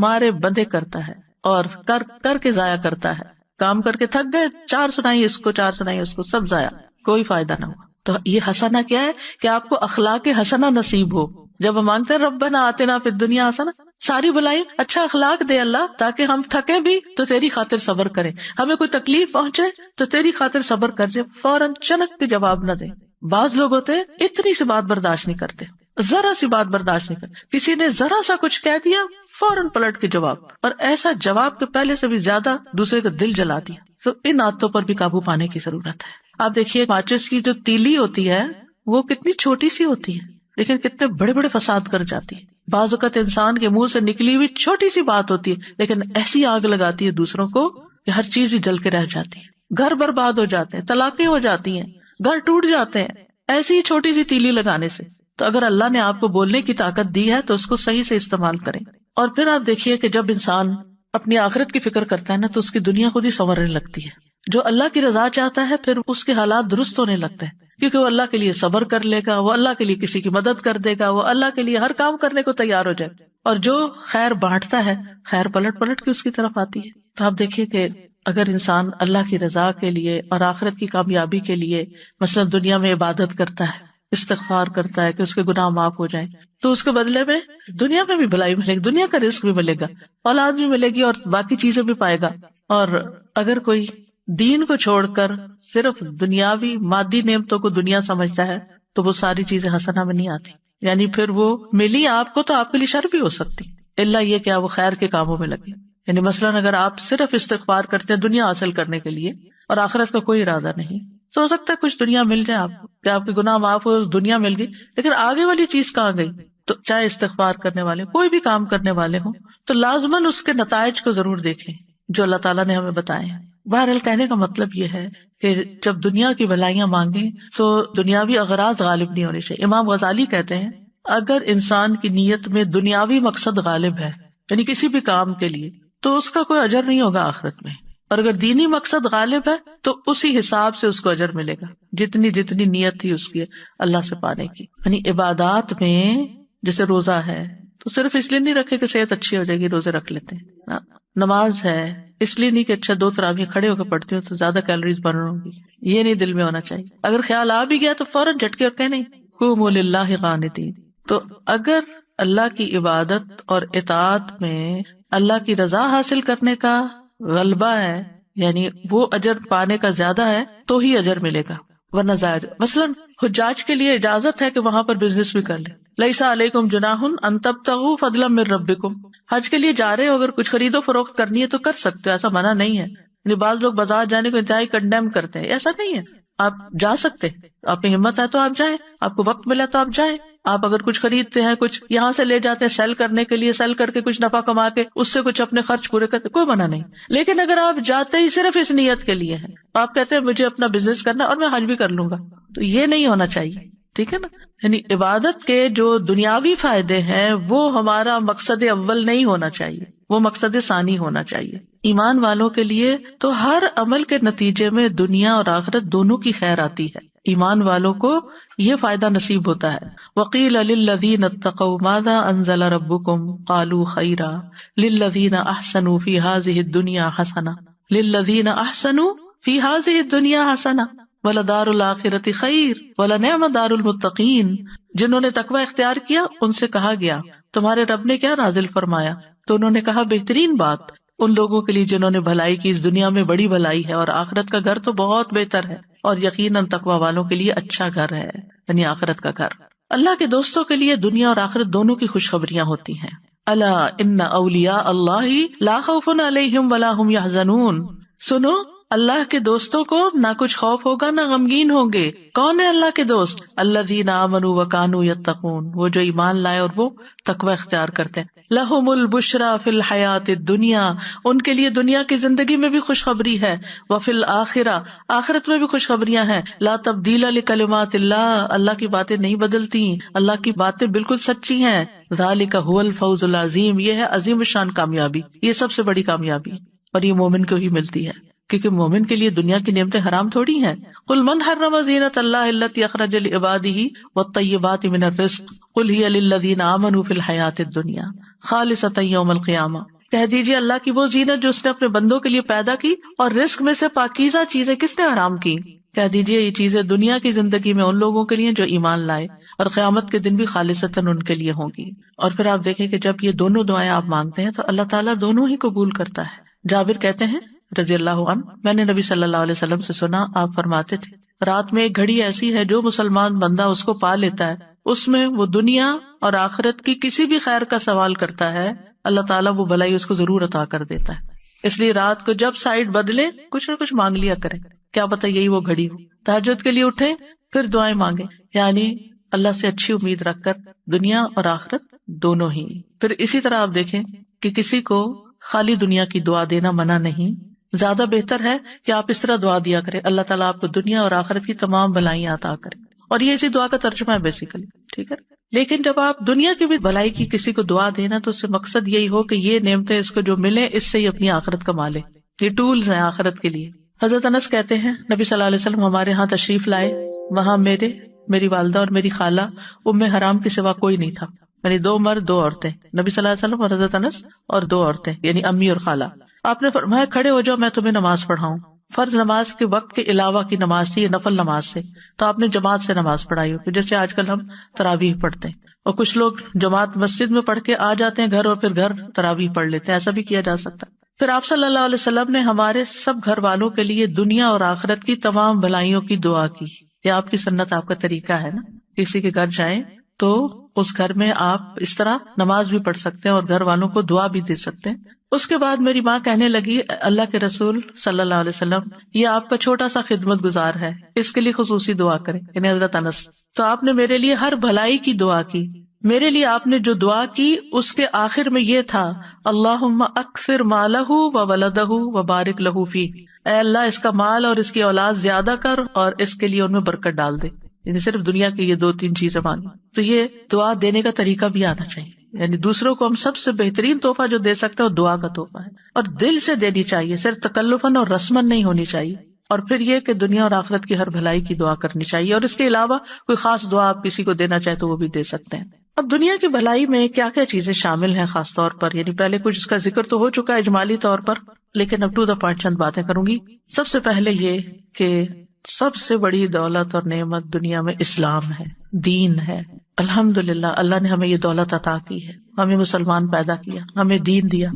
مارے بندے کرتا ہے اور کر کے ضائع کرتا ہے. کام کر کے تھک گئے، 4 سنائی اس کو، 4 سنائی اس کو، سب ضائع، کوئی فائدہ نہ ہوا. تو یہ حسنہ کیا ہے کہ آپ کو اخلاق حسنہ نصیب ہو. جب ہم مانگتے ہیں ربنا آتنا فی الدنیا حسنہ، ساری بلائی اچھا اخلاق دے اللہ، تاکہ ہم تھکے بھی تو تیری خاطر صبر کریں، ہمیں کوئی تکلیف پہنچے تو تیری خاطر صبر کر جائے، فوراً چنک کے جواب نہ دیں. بعض لوگ ہوتے ہیں اتنی سی بات برداشت نہیں کرتے، ذرا سی بات برداشت نہیں کرتے، کسی نے ذرا سا کچھ کہہ دیا فوراً پلٹ کے جواب، اور ایسا جواب کے پہلے سے بھی زیادہ دوسرے کا دل جلا دیا. تو ان عادتوں پر بھی قابو پانے کی ضرورت ہے. آپ دیکھیے ماچس کی جو تیلی ہوتی ہے وہ کتنی چھوٹی سی ہوتی ہے لیکن کتنے بڑے بڑے فساد کر جاتی ہے. بعض اوقات انسان کے منہ سے نکلی ہوئی چھوٹی سی بات ہوتی ہے لیکن ایسی آگ لگاتی ہے دوسروں کو کہ ہر چیز ہی جل کے رہ جاتی ہے، گھر برباد ہو جاتے ہیں، طلاقیں ہو جاتی ہیں، گھر ٹوٹ جاتے ہیں ایسی ہی چھوٹی سی تیلی لگانے سے. تو اگر اللہ نے آپ کو بولنے کی طاقت دی ہے تو اس کو صحیح سے استعمال کریں. اور پھر آپ دیکھیے کہ جب انسان اپنی آخرت کی فکر کرتا ہے نا تو اس کی دنیا خود ہی سنورنے لگتی ہے. جو اللہ کی رضا چاہتا ہے پھر اس کے حالات درست ہونے لگتے ہیں، کیونکہ وہ اللہ کے لیے صبر کر لے گا، وہ اللہ کے لیے کسی کی مدد کر دے گا، وہ اللہ کے لیے ہر کام کرنے کو تیار ہو جائے. اور جو خیر بانٹتا ہے خیر پلٹ پلٹ کے اس کی طرف آتی ہے. تو آپ دیکھیے کہ اگر انسان اللہ کی رضا کے لیے اور آخرت کی کامیابی کے لیے مثلا دنیا میں عبادت کرتا ہے، استغفار کرتا ہے کہ اس کے گناہ معاف ہو جائیں، تو اس کے بدلے میں دنیا میں بھی بھلائی ملے گی، دنیا کا رزق بھی ملے گا، اولاد بھی ملے گی اور باقی چیزیں بھی پائے گا. اور اگر کوئی دین کو چھوڑ کر صرف دنیاوی مادی نعمتوں کو دنیا سمجھتا ہے تو وہ ساری چیزیں حسنہ میں نہیں آتی. یعنی پھر وہ ملی آپ کو تو آپ کے لیے شر بھی ہو سکتی، اللہ یہ کہ وہ خیر کے کاموں میں لگے. یعنی مثلاً اگر آپ صرف استغفار کرتے ہیں دنیا حاصل کرنے کے لیے اور آخرت کا کوئی ارادہ نہیں، تو ہو سکتا ہے کچھ دنیا مل جائے آپ کو کہ آپ کے گناہ معاف ہو، دنیا مل گئی، لیکن آگے والی چیز کہاں گئی؟ تو چاہے استغفار کرنے والے کوئی بھی کام کرنے والے ہوں تو لازماً اس کے نتائج کو ضرور دیکھیں جو اللہ تعالیٰ نے ہمیں بتائے ہیں. بہرحال کہنے کا مطلب یہ ہے کہ جب دنیا کی بھلائیاں مانگیں تو دنیاوی اغراض غالب نہیں ہونے چاہیے. امام غزالی کہتے ہیں اگر انسان کی نیت میں دنیاوی مقصد غالب ہے یعنی کسی بھی کام کے لیے تو اس کا کوئی اجر نہیں ہوگا آخرت میں، اور اگر دینی مقصد غالب ہے تو اسی حساب سے اس کو اجر ملے گا جتنی نیت تھی اس کی اللہ سے پانے کی. یعنی عبادات میں جیسے روزہ ہے تو صرف اس لیے نہیں رکھے کہ صحت اچھی ہو جائے گی روزے رکھ لیتے ہیں، نماز ہے اس لیے نہیں کہ اچھا 2 تراویح کھڑے ہو کے پڑھتی ہوں تو زیادہ کیلوریز برن ہوں گی، یہ نہیں دل میں ہونا چاہیے. اگر خیال آ بھی گیا تو فوراً جھٹکے اور کہنے قوموا للہ قانتین. تو اگر اللہ کی عبادت اور اطاعت میں اللہ کی رضا حاصل کرنے کا غلبہ ہے یعنی وہ اجر پانے کا زیادہ ہے تو ہی اجر ملے گا، ورنہ ظاہر. مثلاً حجاج کے لیے اجازت ہے کہ وہاں پر بزنس بھی کر لیں، لیس علیکم جناح ان تبتغوا فضلا من ربکم. حج کے لیے جا رہے ہو اگر کچھ خرید و فروخت کرنی ہے تو کر سکتے ہو، ایسا منع نہیں ہے. یعنی بعض لوگ بازار جانے کو انتہائی کنڈیم کرتے ہیں، ایسا نہیں ہے، آپ جا سکتے، آپ میں ہمت ہے تو آپ جائیں، آپ کو وقت ملا تو آپ جائیں. آپ اگر کچھ خریدتے ہیں کچھ یہاں سے لے جاتے ہیں سیل کرنے کے لیے، سیل کر کے کچھ نفع کما کے اس سے کچھ اپنے خرچ پورے کرتے، کوئی منع نہیں. لیکن اگر آپ جاتے ہی صرف اس نیت کے لیے ہیں، آپ کہتے ہیں مجھے اپنا بزنس کرنا اور میں حج بھی کر لوں گا، تو یہ نہیں ہونا چاہیے. ٹھیک ہے نا؟ یعنی عبادت کے جو دنیاوی فائدے ہیں وہ ہمارا مقصد اول نہیں ہونا چاہیے، وہ مقصد ثانی ہونا چاہیے. ایمان والوں کے لیے تو ہر عمل کے نتیجے میں دنیا اور آخرت دونوں کی خیر آتی ہے. ایمان والوں کو یہ فائدہ نصیب ہوتا ہے. وقیل للذین اتقوا ماذا انزل ربکم قالوا خیرا للذین احسنوا فی ہذہ الدنیا حسنہ للذین احسنوا فی ہذہ الدنیا حسنہ وَلَدَارُ الْآخِرَةِ خَيْرٌ وَلَنِعْمَ دَارُ الْمُتَّقِينَ. جنہوں نے تقوی اختیار کیا ان سے کہا گیا تمہارے رب نے کیا نازل فرمایا؟ تو انہوں نے کہا بہترین بات ان لوگوں کے لیے جنہوں نے بھلائی کی، اس دنیا میں بڑی بھلائی ہے اور آخرت کا گھر تو بہت بہتر ہے، اور یقیناً تقوی والوں کے لیے اچھا گھر ہے یعنی آخرت کا گھر. اللہ کے دوستوں کے لیے دنیا اور آخرت دونوں کی خوشخبریاں ہوتی ہیں. الا ان اولیاء اللہ لا خوف علیہم ولا هم یحزنون. سنو اللہ کے دوستوں کو نہ کچھ خوف ہوگا نہ غمگین ہوں گے. کون ہے اللہ کے دوست؟ الذین آمنوا وکانوا یتقون، وہ جو ایمان لائے اور وہ تقوی اختیار کرتے ہیں. لہم البشری فی الحیاۃ الدنیا، ان کے لیے دنیا کی زندگی میں بھی خوشخبری ہے. وفی الآخرہ، آخرت میں بھی خوشخبریاں ہیں. لا تبدیل لکلمات اللہ، اللہ کی باتیں نہیں بدلتی، اللہ کی باتیں بالکل سچی ہیں. ذالک هو الفوز العظیم، یہ ہے عظیم الشان کامیابی، یہ سب سے بڑی کامیابی، اور یہ مومن کو ہی ملتی ہے، کیونکہ مومن کے لیے دنیا کی نعمتیں حرام تھوڑی ہیں. قل من حرم زینۃ اللہ التی اخرج لعبادہ والطیبات من الرزق قل ہی للذین آمنوا فی الحیاۃ الدنیا خالصۃ یوم القیامہ. کہہ دیجیے اللہ کی وہ زینت جو اس نے اپنے بندوں کے لیے پیدا کی اور رزق میں سے پاکیزہ چیزیں کس نے حرام کی. کہہ دیجیے یہ چیزیں دنیا کی زندگی میں ان لوگوں کے لیے جو ایمان لائے، اور قیامت کے دن بھی خالصتاً ان کے لیے ہوں گی. اور پھر آپ دیکھیں کہ جب یہ دونوں دعائیں آپ مانگتے ہیں تو اللہ تعالیٰ دونوں ہی قبول کرتا ہے. جابر کہتے ہیں رضی اللہ عنہ، میں نے نبی صلی اللہ علیہ وسلم سے سنا، آپ فرماتے تھے رات میں ایک گھڑی ایسی ہے جو مسلمان بندہ اس کو پا لیتا ہے، اس میں وہ دنیا اور آخرت کی کسی بھی خیر کا سوال کرتا ہے، اللہ تعالیٰ وہ بھلائی اس کو ضرور عطا کر دیتا ہے. اس لیے رات کو جب سائڈ بدلے کچھ نہ کچھ مانگ لیا کریں، کیا پتہ یہی وہ گھڑی ہو. تہجد کے لیے اٹھے پھر دعائیں مانگے، یعنی اللہ سے اچھی امید رکھ کر دنیا اور آخرت دونوں ہی. پھر اسی طرح آپ دیکھیں کہ کسی کو خالی دنیا کی دعا دینا منع نہیں، زیادہ بہتر ہے کہ آپ اس طرح دعا دیا کریں اللہ تعالیٰ آپ کو دنیا اور آخرت کی تمام بھلائیاں عطا کرے. اور یہ اسی دعا کا ترجمہ ہے بیسیکلی، ٹھیک ہے. لیکن جب آپ دنیا کی بھی بھلائی کی کسی کو دعا دینا تو اس سے مقصد یہی ہو کہ یہ نعمتیں اس کو جو ملے اس سے ہی اپنی آخرت کما لے. یہ ٹولز ہیں آخرت کے لیے. حضرت انس کہتے ہیں نبی صلی اللہ علیہ وسلم ہمارے ہاں تشریف لائے، وہاں میری والدہ اور میری خالہ ام حرام کے سوا کوئی نہیں تھا، یعنی 2 مرد 2 عورتیں، نبی صلی اللہ علیہ وسلم اور حضرت انس اور 2 عورتیں یعنی امی اور خالہ. آپ نے فرمایا کھڑے ہو جاؤ میں تمہیں نماز پڑھاؤں. فرض نماز کے وقت کے علاوہ کی نماز تھی، یہ نفل نماز سے، تو آپ نے جماعت سے نماز پڑھائی ہوگی جیسے آج کل ہم تراویح پڑھتے ہیں، اور کچھ لوگ جماعت مسجد میں پڑھ کے آ جاتے ہیں گھر اور پھر گھر تراویح پڑھ لیتے ہیں، ایسا بھی کیا جا سکتا ہے. پھر آپ صلی اللہ علیہ وسلم نے ہمارے سب گھر والوں کے لیے دنیا اور آخرت کی تمام بھلائیوں کی دعا کی. یہ آپ کی سنت، آپ کا طریقہ ہے نا. کسی کے گھر جائیں تو اس گھر میں آپ اس طرح نماز بھی پڑھ سکتے ہیں اور گھر والوں کو دعا بھی دے سکتے ہیں. اس کے بعد میری ماں کہنے لگی اللہ کے رسول صلی اللہ علیہ وسلم یہ آپ کا چھوٹا سا خدمت گزار ہے، اس کے لیے خصوصی دعا کریں، یعنی حضرت انس. تو آپ نے میرے لیے ہر بھلائی کی دعا کی. میرے لیے آپ نے جو دعا کی اس کے آخر میں یہ تھا اللہم اکثر مالہ و ولدہ و بارک لہ فیہ، اے اللہ اس کا مال اور اس کی اولاد زیادہ کر اور اس کے لیے ان میں برکت ڈال دے. یعنی صرف دنیا کی یہ 2-3 چیزیں مانگی. تو یہ دعا دینے کا طریقہ بھی آنا چاہیے، یعنی دوسروں کو ہم سب سے بہترین تحفہ جو دے سکتے ہیں وہ دعا کا تحفہ ہے، اور دل سے دینی چاہیے، صرف تکلفاً اور رسماً نہیں ہونی چاہیے. اور پھر یہ کہ دنیا اور آخرت کی ہر بھلائی کی دعا کرنی چاہیے، اور اس کے علاوہ کوئی خاص دعا آپ کسی کو دینا چاہے تو وہ بھی دے سکتے ہیں. اب دنیا کی بھلائی میں کیا کیا چیزیں شامل ہیں خاص طور پر، یعنی پہلے کچھ اس کا ذکر تو ہو چکا ہے اجمالی طور پر، لیکن اب ٹو دا پوائنٹ چند باتیں کروں گی. سب سے پہلے یہ کہ سب سے بڑی دولت اور نعمت دنیا میں اسلام ہے، دین ہے. الحمدللہ اللہ نے ہمیں یہ دولت عطا کی ہے، ہمیں مسلمان پیدا کیا، ہمیں دین دیا.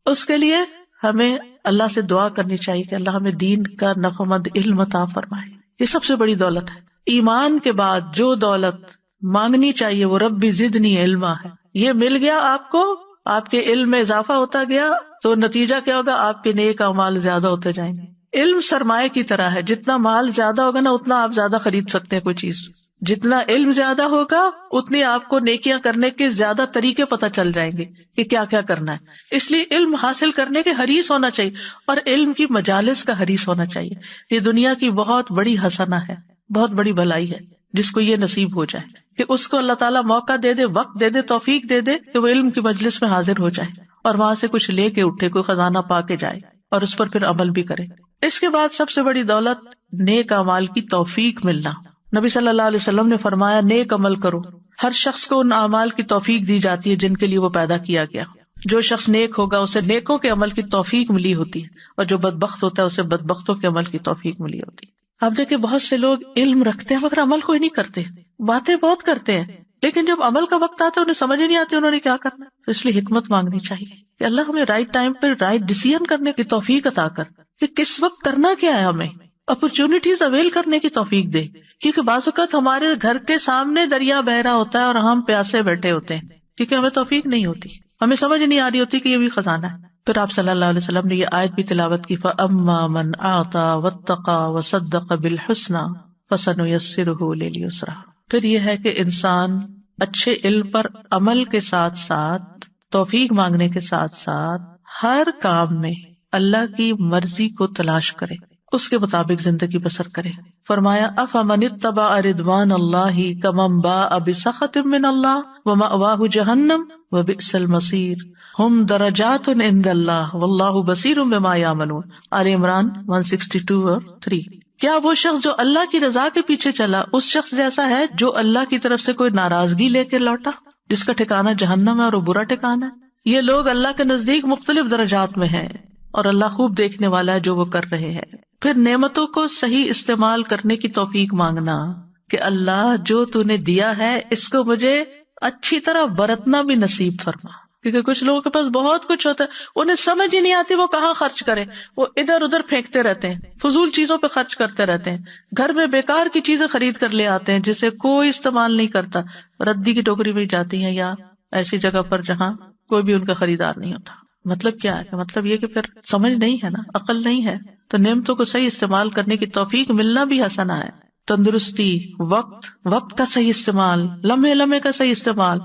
اس کے لیے ہمیں اللہ سے دعا کرنی چاہیے کہ اللہ ہمیں دین کا نفعمند علم عطا فرمائے. یہ سب سے بڑی دولت ہے. ایمان کے بعد جو دولت مانگنی چاہیے وہ ربی زدنی علما ہے. یہ مل گیا آپ کو، آپ کے علم میں اضافہ ہوتا گیا تو نتیجہ کیا ہوگا، آپ کے نیک اعمال زیادہ ہوتے جائیں گے. علم سرمایہ کی طرح ہے، جتنا مال زیادہ ہوگا نا اتنا آپ زیادہ خرید سکتے ہیں کوئی چیز. جتنا علم زیادہ ہوگا اتنی آپ کو نیکیاں کرنے کے زیادہ طریقے پتہ چل جائیں گے کہ کیا کیا کرنا ہے. اس لیے علم حاصل کرنے کے حریص ہونا چاہیے، اور علم کی مجالس کا حریص ہونا چاہیے. یہ دنیا کی بہت بڑی حسنہ ہے، بہت بڑی بھلائی ہے جس کو یہ نصیب ہو جائے کہ اس کو اللہ تعالیٰ موقع دے دے، وقت دے دے، توفیق دے دے کہ وہ علم کی مجلس میں حاضر ہو جائے اور وہاں سے کچھ لے کے اٹھے، کوئی خزانہ پا کے جائے اور اس پر پھر عمل بھی کرے. اس کے بعد سب سے بڑی دولت نیک اعمال کی توفیق ملنا. نبی صلی اللہ علیہ وسلم نے فرمایا نیک عمل کرو. ہر شخص کو ان اعمال کی توفیق دی جاتی ہے جن کے لیے وہ پیدا کیا گیا. جو شخص نیک ہوگا اسے نیکوں کے عمل کی توفیق ملی ہوتی ہے، اور جو بدبخت ہوتا ہے اسے بدبختوں کے عمل کی توفیق ملی ہوتی ہے. آپ دیکھیں بہت سے لوگ علم رکھتے ہیں مگر عمل کوئی نہیں کرتے، باتیں بہت کرتے ہیں لیکن جب عمل کا وقت آتا ہے انہیں سمجھ ہی نہیں آتی انہوں نے کیا کرنا. اس لیے حکمت مانگنی چاہیے کہ اللہ ہمیں رائٹ ٹائم پہ رائٹ ڈیسیژن کرنے کی توفیق عطا کر کہ کس وقت کرنا کیا ہے، ہمیں اپرچونٹیز اویل کرنے کی توفیق دے. کیونکہ بعض اوقات ہمارے گھر کے سامنے دریا بہ رہا ہوتا ہے اور ہم پیاسے بیٹھے ہوتے ہیں کیونکہ ہمیں توفیق نہیں ہوتی، ہمیں سمجھ نہیں آ رہی ہوتی کہ یہ بھی خزانہ ہے. پھر آپ صلی اللہ علیہ وسلم نے یہ آیت بھی تلاوت کی، فَأَمَّا مَنْ أَعْطَى وَاتَّقَى وَصَدَّقَ بِالْحُسْنَى فَسَنُيَسِّرُهُ لِلْيُسْرَى۔ پھر یہ ہے کہ انسان اچھے علم پر عمل کے ساتھ ساتھ، توفیق مانگنے کے ساتھ ساتھ ہر کام میں اللہ کی مرضی کو تلاش کرے، اس کے مطابق زندگی بسر کرے۔ فرمایا افمن اتبع رضوان اللہ کمن باء بسخط من اللہ ومأواہ جہنم وبئس المصیر ہم درجات عند اللہ واللہ بصیر بما یعملون۔ آل عمران 162 اور 3۔ کیا وہ شخص جو اللہ کی رضا کے پیچھے چلا اس شخص جیسا ہے جو اللہ کی طرف سے کوئی ناراضگی لے کے لوٹا، جس کا ٹھکانہ جہنم ہے اور وہ برا ٹھکانہ ہے؟ یہ لوگ اللہ کے نزدیک مختلف درجات میں ہیں اور اللہ خوب دیکھنے والا ہے جو وہ کر رہے ہیں۔ پھر نعمتوں کو صحیح استعمال کرنے کی توفیق مانگنا کہ اللہ جو تو نے دیا ہے اس کو مجھے اچھی طرح برتنا بھی نصیب فرما، کیونکہ کچھ لوگوں کے پاس بہت کچھ ہوتا ہے، انہیں سمجھ ہی نہیں آتی وہ کہاں خرچ کریں، وہ ادھر ادھر پھینکتے رہتے ہیں، فضول چیزوں پہ خرچ کرتے رہتے ہیں، گھر میں بیکار کی چیزیں خرید کر لے آتے ہیں جسے کوئی استعمال نہیں کرتا، ردی کی ٹوکری میں جاتی ہیں یا ایسی جگہ پر جہاں کوئی بھی ان کا خریدار نہیں ہوتا۔ مطلب کیا ہے؟ مطلب یہ کہ پھر سمجھ نہیں ہے نا، عقل نہیں ہے۔ تو نعمتوں کو صحیح استعمال کرنے کی توفیق ملنا بھی حسنہ ہے۔ تندرستی، وقت کا صحیح استعمال، لمحے کا صحیح استعمال۔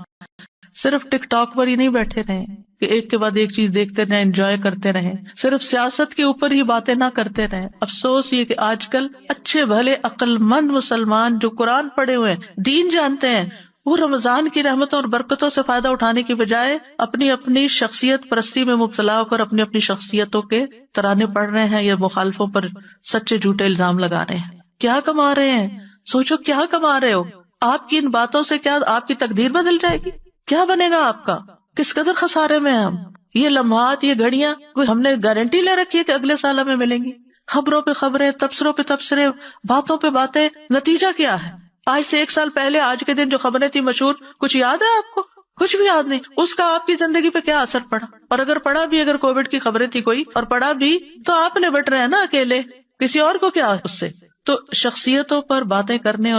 صرف ٹک ٹاک پر ہی نہیں بیٹھے رہیں کہ ایک کے بعد ایک چیز دیکھتے رہیں، انجوائے کرتے رہیں، صرف سیاست کے اوپر ہی باتیں نہ کرتے رہیں۔ افسوس یہ کہ آج کل اچھے بھلے عقل مند مسلمان جو قرآن پڑھے ہوئے ہیں، دین جانتے ہیں، وہ رمضان کی رحمتوں اور برکتوں سے فائدہ اٹھانے کی بجائے اپنی شخصیت پرستی میں مبتلا ہو کر اپنی شخصیتوں کے ترانے پڑھ رہے ہیں یا مخالفوں پر سچے جھوٹے الزام لگا رہے ہیں۔ کیا کما رہے ہیں؟ سوچو کیا کما رہے ہو؟ آپ کی ان باتوں سے کیا آپ کی تقدیر بدل جائے گی؟ کیا بنے گا آپ کا؟ کس قدر خسارے میں ہم؟ یہ لمحات، یہ گھڑیاں کوئی ہم نے گارنٹی لے رکھی ہے کہ اگلے سال ہمیں ملیں گی؟ خبروں پہ خبریں، تبصروں پہ تبصرے، باتوں پہ باتیں، نتیجہ کیا ہے؟ آج سے 1 سال پہلے آج کے دن جو خبریں تھی مشہور، کچھ یاد ہے آپ کو؟ کچھ بھی یاد نہیں۔ اس کا آپ کی زندگی پہ کیا اثر پڑا؟ اور اگر پڑا بھی، اگر کووڈ کی خبریں تھی کوئی اور پڑا بھی، تو آپ نے بٹ رہے ہیں نا اکیلے، کسی اور کو کیا اس سے؟ تو شخصیتوں پر باتیں کرنے اور